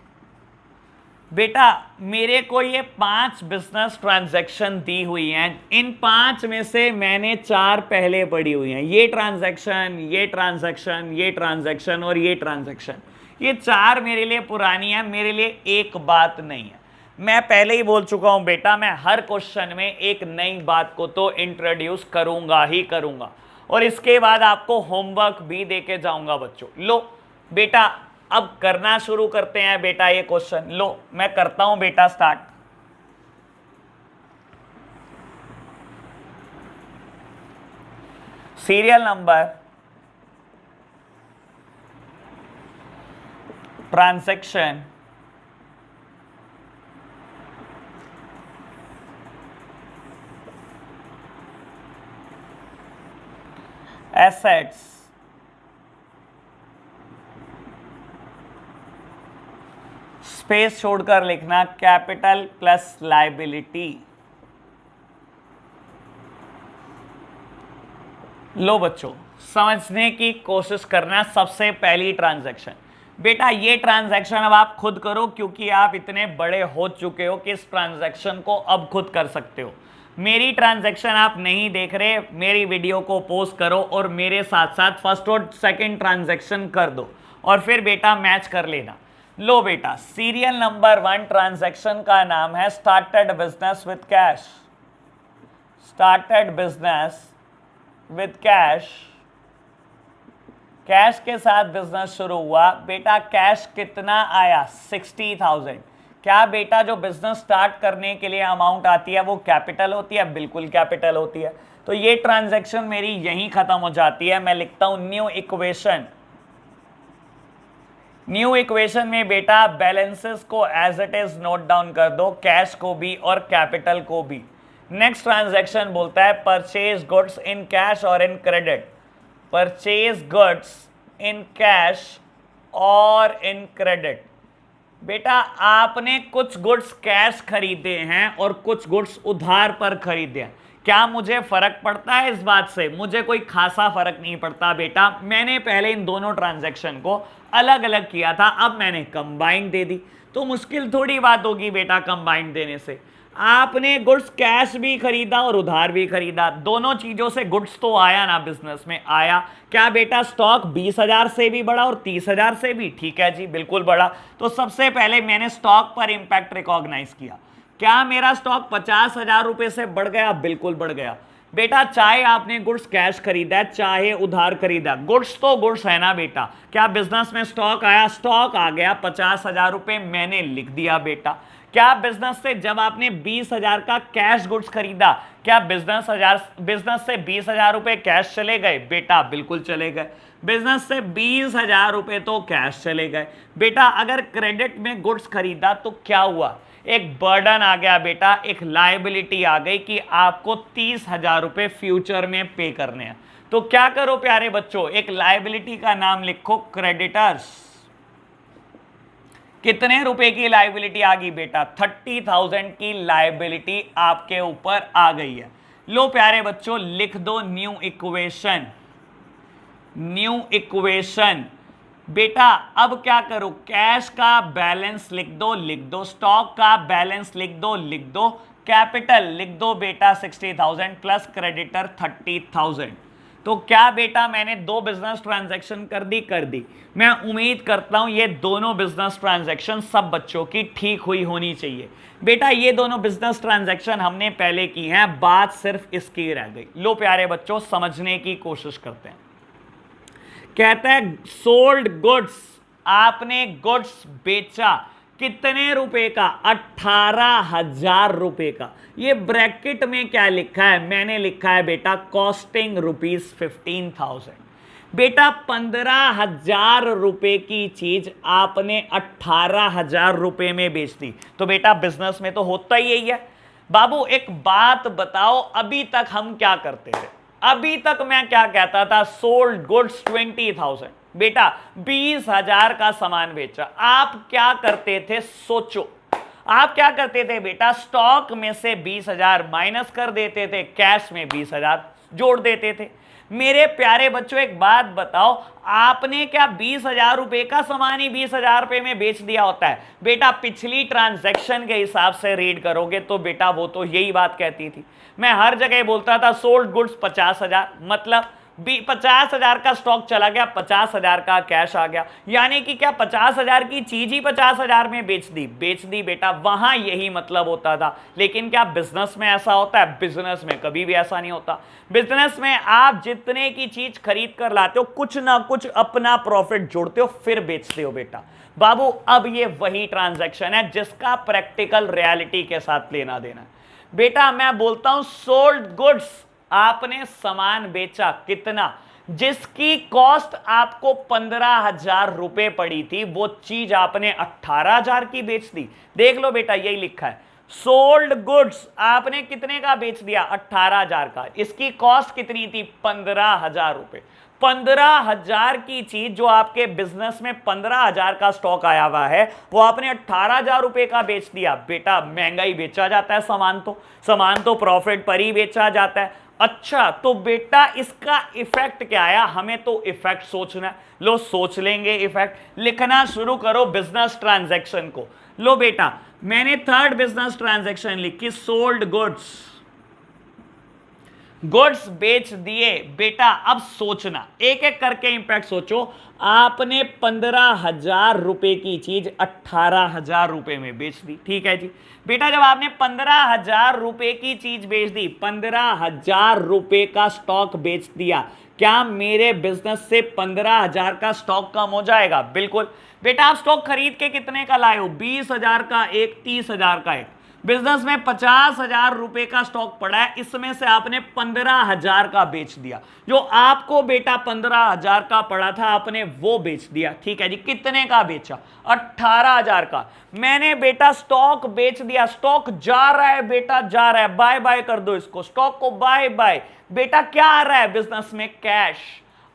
बेटा मेरे को ये 5 बिजनेस ट्रांजैक्शन दी हुई हैं। इन 5 में से मैंने 4 पहले पढ़ी हुई हैं। ये ट्रांजैक्शन, ये ट्रांजैक्शन, ये ट्रांजैक्शन और ये ट्रांजैक्शन, ये 4 मेरे लिए पुरानी है, मेरे लिए एक बात नहीं है। मैं पहले ही बोल चुका हूं बेटा, मैं हर क्वेश्चन में एक नई बात को तो इंट्रोड्यूस करूंगा ही करूंगा, और इसके बाद आपको होमवर्क भी देके जाऊंगा बच्चों। लो बेटा अब करना शुरू करते हैं बेटा ये क्वेश्चन। लो मैं करता हूं बेटा start. Serial number, transaction, assets, space छोड़कर लिखना कैपिटल प्लस लायबिलिटी। लो बच्चों समझने की कोशिश करना। सबसे पहली ट्रांजैक्शन बेटा, ये ट्रांजैक्शन अब आप खुद करो, क्योंकि आप इतने बड़े हो चुके हो कि इस ट्रांजैक्शन को अब खुद कर सकते हो। मेरी ट्रांजैक्शन आप नहीं देख रहे, मेरी वीडियो को पोस्ट करो और मेरे साथ साथ फर्स्ट और सेकंड ट्रांजैक्शन कर दो और फिर बेटा मैच कर लेना। लो बेटा सीरियल नंबर 1 ट्रांजैक्शन का नाम है started business with cash. Started business with cash, cash के साथ बिजनेस शुरू हुआ। बेटा कैश कितना आया? 60,000। क्या बेटा जो बिजनेस स्टार्ट करने के लिए अमाउंट आती है वो कैपिटल होती है? बिल्कुल कैपिटल होती है। तो ये ट्रांजैक्शन मेरी यहीं खत्म हो जाती है। मैं लिखता हूं न्यू इक्वेशन। न्यू इक्वेशन में बेटा बैलेंसेस को as it is note down कर दो, कैश को भी और कैपिटल को भी। नेक्स्ट ट्रांजैक्शन बोलता है परचेज गुड्स इन कैश और in credit. Purchase goods in cash और इन क्रेडिट। बेटा आपने कुछ गुड्स कैश खरीदे हैं और कुछ गुड्स उधार पर खरीदे हैं। क्या मुझे फर्क पड़ता है इस बात से? मुझे कोई खासा फर्क नहीं पड़ता बेटा। मैंने पहले इन दोनों ट्रांजैक्शन को अलग अलग किया था, अब मैंने कंबाइन दे दी, तो मुश्किल थोड़ी बात होगी बेटा कंबाइन देने से। आपने गुड्स कैश भी खरीदा और उधार भी खरीदा, दोनों चीजों से गुड्स तो आया ना, बिजनेस में आया। क्या बेटा स्टॉक 20,000 से भी बढ़ा और 30,000 से भी? ठीक है जी, बिल्कुल बढ़ा। तो सबसे पहले मैंने स्टॉक पर इंपैक्ट रिकॉग्नाइज किया। क्या मेरा स्टॉक 50,000 रुपए से बढ़ गया? बिल्कुल बढ़ गया। बेटा चाहे आपने गुड्स कैश खरीदा चाहे उधार खरीदा, गुड्स तो गुड्स है ना बेटा। क्या बिजनेस में स्टॉक आया? स्टॉक आ गया, 50,000 रुपए मैंने लिख दिया बेटा। क्या बिजनेस से जब आपने 20,000 का कैश गुड्स खरीदा, क्या बिजनेस से 20,000 रुपए कैश चले गए? बेटा बिल्कुल चले गए। बिजनेस से 20,000 रुपए तो कैश चले गए। बेटा अगर क्रेडिट में गुड्स खरीदा तो क्या हुआ? एक बर्डन आ गया बेटा, एक लायबिलिटी आ गई कि आपको 30,000 रुपए फ्यूचर में पे करने हैं। तो क्या करो प्यारे बच्चों, एक लायबिलिटी का नाम लिखो क्रेडिटर्स। कितने रुपए की लायबिलिटी आ गई बेटा? 30,000 की लायबिलिटी आपके ऊपर आ गई है। लो प्यारे बच्चों लिख दो न्यू इक्वेशन। न्यू इक्वेशन बेटा अब क्या करो, कैश का बैलेंस लिख दो, स्टॉक का बैलेंस लिख दो, कैपिटल लिख दो बेटा 60,000 प्लस क्रेडिटर 30,000। तो क्या बेटा मैंने दो बिजनेस ट्रांजैक्शन कर दी। मैं उम्मीद करता हूं ये दोनों बिजनेस ट्रांजैक्शन सब बच्चों की ठीक हुई होनी चाहिए। बेटा ये दोनों बिजनेस ट्रांजैक्शन हमने पहले की हैं, बात सिर्फ इसकी रह गई। लो प्यारे बच्चों समझने की कोशिश करते हैं। कहता है सोल्ड गुड्स, आपने गुड्स बेचा कितने रुपए का? 18,000 रुपए का। ये ब्रैकेट में क्या लिखा है? मैंने लिखा है बेटा कॉस्टिंग ₹15,000। बेटा 15,000 रुपए की चीज आपने 18,000 रुपए में बेच दी, तो बेटा बिजनेस में तो होता ही यही है। बाबू एक बात बताओ, अभी तक हम क्या करते थे? अभी तक मैं क्या कहता था? Sold goods 20,000। बेटा 20,000 का सामान बेचा। आप क्या करते थे? सोचो, आप क्या करते थे बेटा? स्टॉक में से 20,000 माइनस कर देते थे, कैश में 20,000 जोड़ देते थे। मेरे प्यारे बच्चों एक बात बताओ, आपने क्या 20,000 रुपए का सामान ही 20,000 रुपए में बेच दिया होता है? बेटा पिछली ट्रांजैक्शन के हिसाब से रीड करोगे तो बेटा वो तो यही बात कहती थी। मैं हर जगह बोलता था सोल्ड गुड्स 50,000, मतलब 50,000 का स्टॉक चला गया, 50,000 का कैश आ गया। यानी कि क्या 50,000 की चीज ही 50,000 में बेच दी बेटा, वहां यही मतलब होता था। लेकिन क्या बिजनेस में ऐसा होता है? बिजनेस में कभी भी ऐसा नहीं होता। बिजनेस में आप जितने की चीज खरीद कर लाते हो, कुछ ना कुछ अपना प्रॉफिट जोड़ते हो फिर बेचते हो बेटा। बाबू अब ये वही ट्रांजैक्शन है जिसका प्रैक्टिकल रियलिटी के साथ लेना देना। बेटा मैं बोलता हूं सोल्ड गुड्स, आपने सामान बेचा कितना? जिसकी कॉस्ट आपको 15,000 रुपए पड़ी थी, वो चीज आपने 18,000 की बेच दी। देख लो बेटा यही लिखा है, सोल्ड गुड्स आपने कितने का बेच दिया? 18,000 का। इसकी कॉस्ट कितनी थी? 15,000 रुपए। 15,000 की चीज जो आपके बिजनेस में 15,000 का स्टॉक आया हुआ है, वो आपने 18,000 रुपए का बेच दिया। बेटा महंगाई बेचा जाता है, सामान तो प्रॉफिट पर ही बेचा जाता है। अच्छा तो बेटा इसका इफेक्ट क्या आया? हमें तो इफेक्ट सोचना है। लो सोच लेंगे इफेक्ट। लिखना शुरू करो बिजनेस ट्रांजैक्शन को। लो बेटा मैंने थर्ड बिजनेस ट्रांजैक्शन लिखी, सोल्ड गुड्स बेच दिए। बेटा अब सोचना, एक एक करके इंपैक्ट सोचो। आपने 15,000 रुपए की चीज 18,000 रुपए में बेच दी, ठीक है जी। बेटा जब आपने 15,000 रुपए की चीज बेच दी, 15,000 रुपए का स्टॉक बेच दिया, क्या मेरे बिजनेस से 15,000 का स्टॉक कम हो जाएगा? बिल्कुल। बेटा आप स्टॉक खरीद के कितने का लाए हो? 20,000 का एक, 30,000 का एक। बिजनेस में 50,000 रुपए का स्टॉक पड़ा है, इसमें से आपने 15,000 का बेच दिया। जो आपको बेटा 15,000 का पड़ा था आपने वो बेच दिया, ठीक है जी। कितने का बेचा? 18,000 का। मैंने बेटा स्टॉक बेच दिया, स्टॉक जा रहा है बेटा, जा रहा है, बाय बाय कर दो इसको, स्टॉक को बाय बाय। बेटा क्या आ रहा है बिजनेस में? कैश।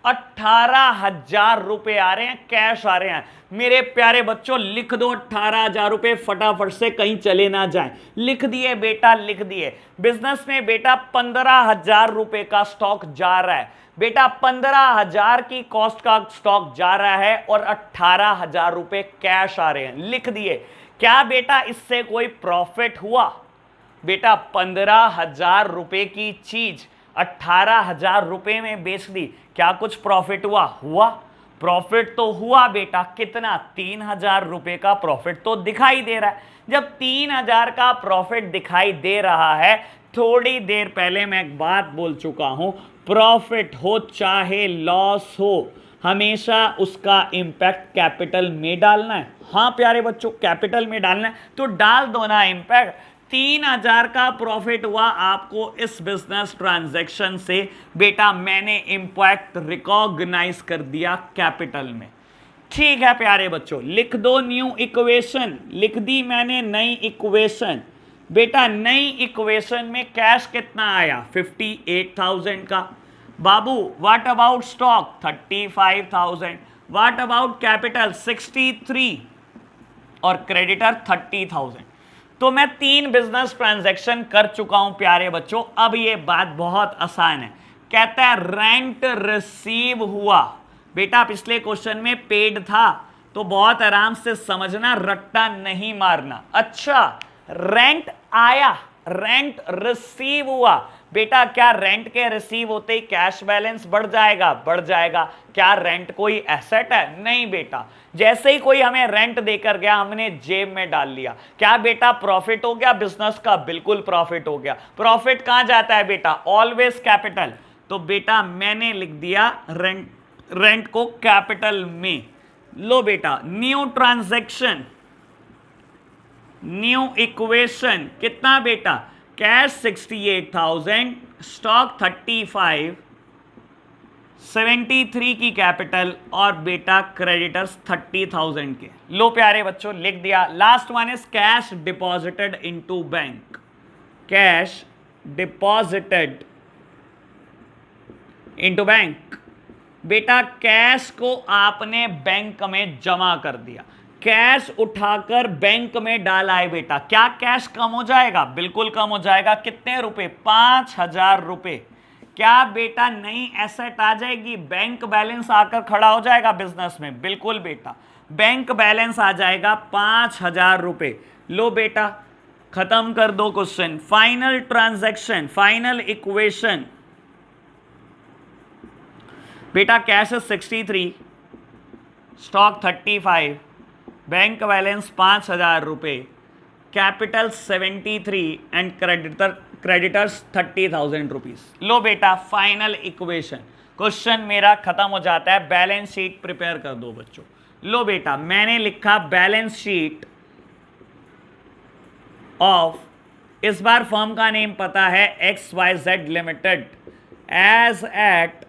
18,000 रुपए आ रहे हैं, कैश आ रहे हैं। मेरे प्यारे बच्चों लिख दो 18,000 रुपए, फटाफट से कहीं चले ना जाएं। लिख दिए बेटा, लिख दिए। बिजनेस में बेटा 15,000 रुपए का स्टॉक जा रहा है। बेटा 15,000 की कॉस्ट का स्टॉक जा रहा है और 18,000 रुपए कैश आ रहे हैं, लिख दिए। क्या बेटा इससे कोई प्रॉफिट हुआ? बेटा 15,000 रुपए की चीज 18,000 रुपए में बेच दी, क्या कुछ प्रॉफिट हुआ? हुआ, प्रॉफिट तो हुआ बेटा। कितना? 3,000 रुपए का प्रॉफिट तो दिखाई दे रहा है। जब 3,000 का प्रॉफिट दिखाई दे रहा है, थोड़ी देर पहले मैं एक बात बोल चुका हूं, प्रॉफिट हो चाहे लॉस हो, हमेशा उसका इंपैक्ट कैपिटल में डालना है। हाँ प्यारे बच्चों, कैपिटल में डालना है तो डाल दो ना इंपैक्ट। 3,000 का प्रॉफिट हुआ आपको इस बिजनेस ट्रांजैक्शन से, बेटा मैंने इंपैक्ट रिकॉग्नाइज कर दिया कैपिटल में। ठीक है प्यारे बच्चों, लिख दो न्यू इक्वेशन। लिख दी मैंने नई इक्वेशन। बेटा नई इक्वेशन में कैश कितना आया? 58,000 का। बाबू what about stock? 35,000। What about capital? 63 और क्रेडिटर 30,000। तो मैं 3 बिजनेस ट्रांजैक्शन कर चुका हूं प्यारे बच्चों। अब ये बात बहुत आसान है। कहता है रेंट रिसीव हुआ। बेटा पिछले क्वेश्चन में पेड था, तो बहुत आराम से समझना, रट्टा नहीं मारना। अच्छा रेंट आया, रेंट रिसीव हुआ। बेटा क्या रेंट के रिसीव होते ही कैश बैलेंस बढ़ जाएगा? बढ़ जाएगा। क्या रेंट कोई एसेट है? नहीं बेटा। जैसे ही कोई हमें रेंट देकर गया, हमने जेब में डाल लिया। क्या बेटा प्रॉफिट हो गया बिजनेस का? बिल्कुल प्रॉफिट हो गया। प्रॉफिट कहां जाता है बेटा? Always capital. तो बेटा मैंने लिख दिया रेंट, रेंट को कैपिटल में। लो बेटा न्यू ट्रांजैक्शन, न्यू इक्वेशन। कितना बेटा? कैश 68,000, स्टॉक 35, 73 की कैपिटल और बेटा क्रेडिटर्स 30,000 के। लो प्यारे बच्चों लिख दिया। Last one is cash deposited into bank. Cash deposited into bank. बेटा कैश को आपने बैंक में जमा कर दिया, कैश उठाकर बैंक में डाला है बेटा। क्या कैश कम हो जाएगा? बिल्कुल कम हो जाएगा। कितने रुपए? 5,000 रुपए। क्या बेटा नई एसेट आ जाएगी? बैंक बैलेंस आकर खड़ा हो जाएगा बिजनेस में। बिल्कुल बेटा, बैंक बैलेंस आ जाएगा 5,000 रुपए। लो बेटा खत्म कर दो question. Final transaction, final equation. बेटा कैश 63, स्टॉक 35, बैंक बैलेंस 5,000 रुपए, कैपिटल 73 एंड क्रेडिटर्स 30,000 रुपीज। लो बेटा फाइनल इक्वेशन। क्वेश्चन मेरा खत्म हो जाता है। बैलेंस शीट प्रिपेयर कर दो बच्चों। लो बेटा मैंने लिखा बैलेंस शीट ऑफ, इस बार फर्म का नेम पता है XYZ limited, as at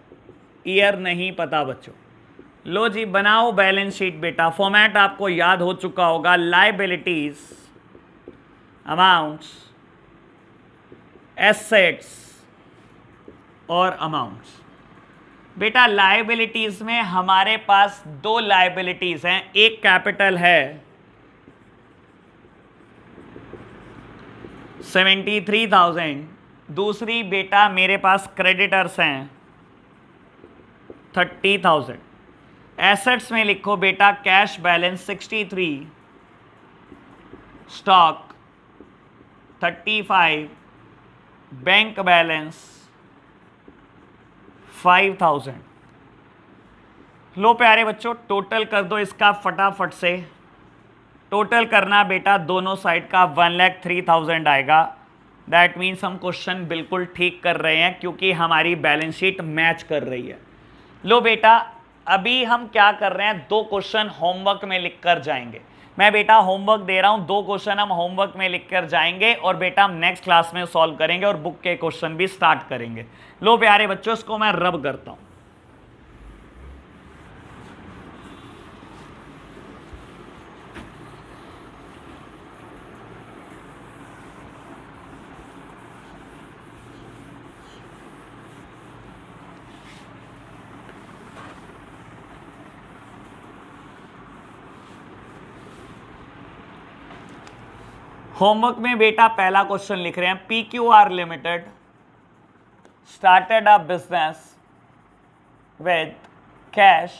year नहीं पता बच्चों। लो जी बनाओ बैलेंस शीट बेटा। फॉर्मेट आपको याद हो चुका होगा, लायबिलिटीज, अमाउंट्स, एसेट्स और अमाउंट्स। बेटा लायबिलिटीज में हमारे पास 2 लायबिलिटीज हैं। एक कैपिटल है 73,000, दूसरी बेटा मेरे पास क्रेडिटर्स हैं 30,000। एसेट्स में लिखो बेटा cash balance 63, stock 35, bank balance 5,000। लो प्यारे बच्चों टोटल कर दो इसका फटाफट से। टोटल करना बेटा दोनों साइड का 1,03,000 आएगा। दैट मीन्स हम क्वेश्चन बिल्कुल ठीक कर रहे हैं क्योंकि हमारी बैलेंस शीट मैच कर रही है। लो बेटा अभी हम क्या कर रहे हैं, 2 क्वेश्चन होमवर्क में लिख कर जाएंगे। मैं बेटा होमवर्क दे रहा हूं, 2 क्वेश्चन हम होमवर्क में लिख कर जाएंगे और बेटा हम नेक्स्ट क्लास में सॉल्व करेंगे और बुक के क्वेश्चन भी स्टार्ट करेंगे। लो प्यारे बच्चों इसको मैं रब करता हूं। होमवर्क में बेटा पहला क्वेश्चन लिख रहे हैं, PQR limited started a business with cash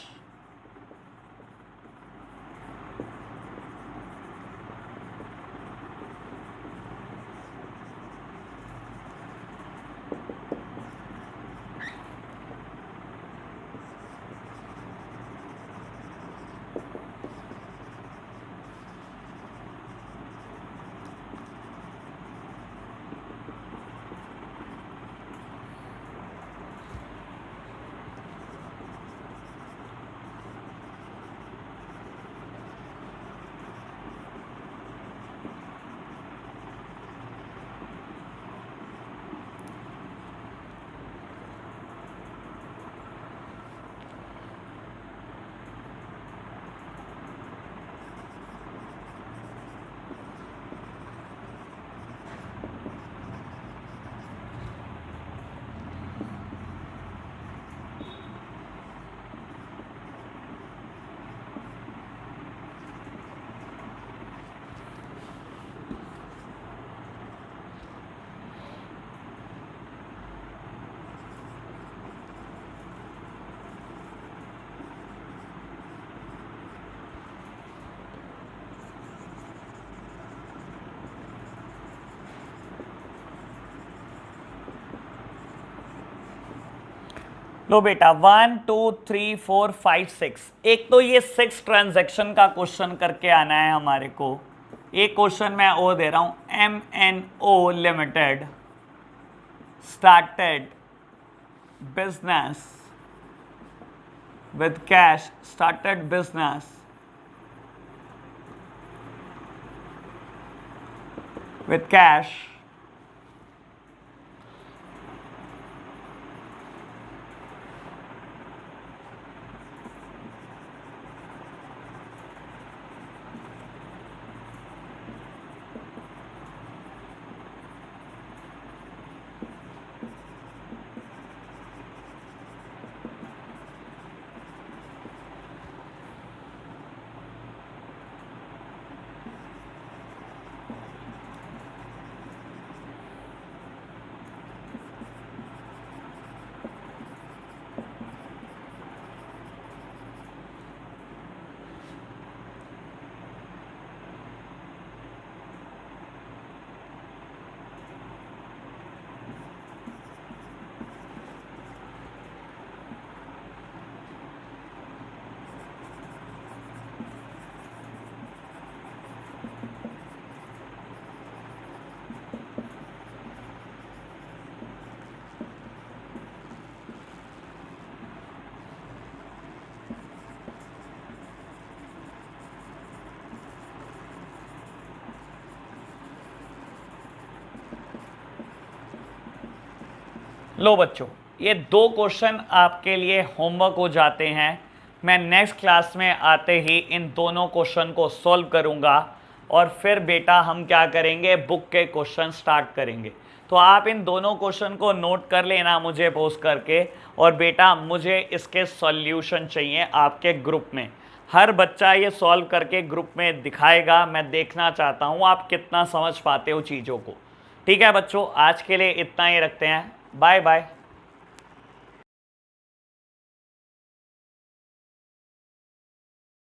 flow बेटा 1 2 3 4 5 6, एक तो ये 6 ट्रांजैक्शन का क्वेश्चन करके आना है हमारे को। एक क्वेश्चन मैं ओ दे रहा हूं, MNO limited started business with cash, started business with cash लो बच्चों, ये 2 क्वेश्चन आपके लिए होमवर्क हो जाते हैं। मैं नेक्स्ट क्लास में आते ही इन दोनों क्वेश्चन को सॉल्व करूंगा और फिर बेटा हम क्या करेंगे, बुक के क्वेश्चन स्टार्ट करेंगे। तो आप इन दोनों क्वेश्चन को नोट कर लेना मुझे पोस्ट करके, और बेटा मुझे इसके सॉल्यूशन चाहिए आपके ग्रुप में। हर बच्चा ये सॉल्व करके ग्रुप में दिखाएगा, मैं देखना चाहता हूँ आप कितना समझ पाते हो चीज़ों को। ठीक है बच्चों, आज के लिए इतना ही रखते हैं। Bye bye.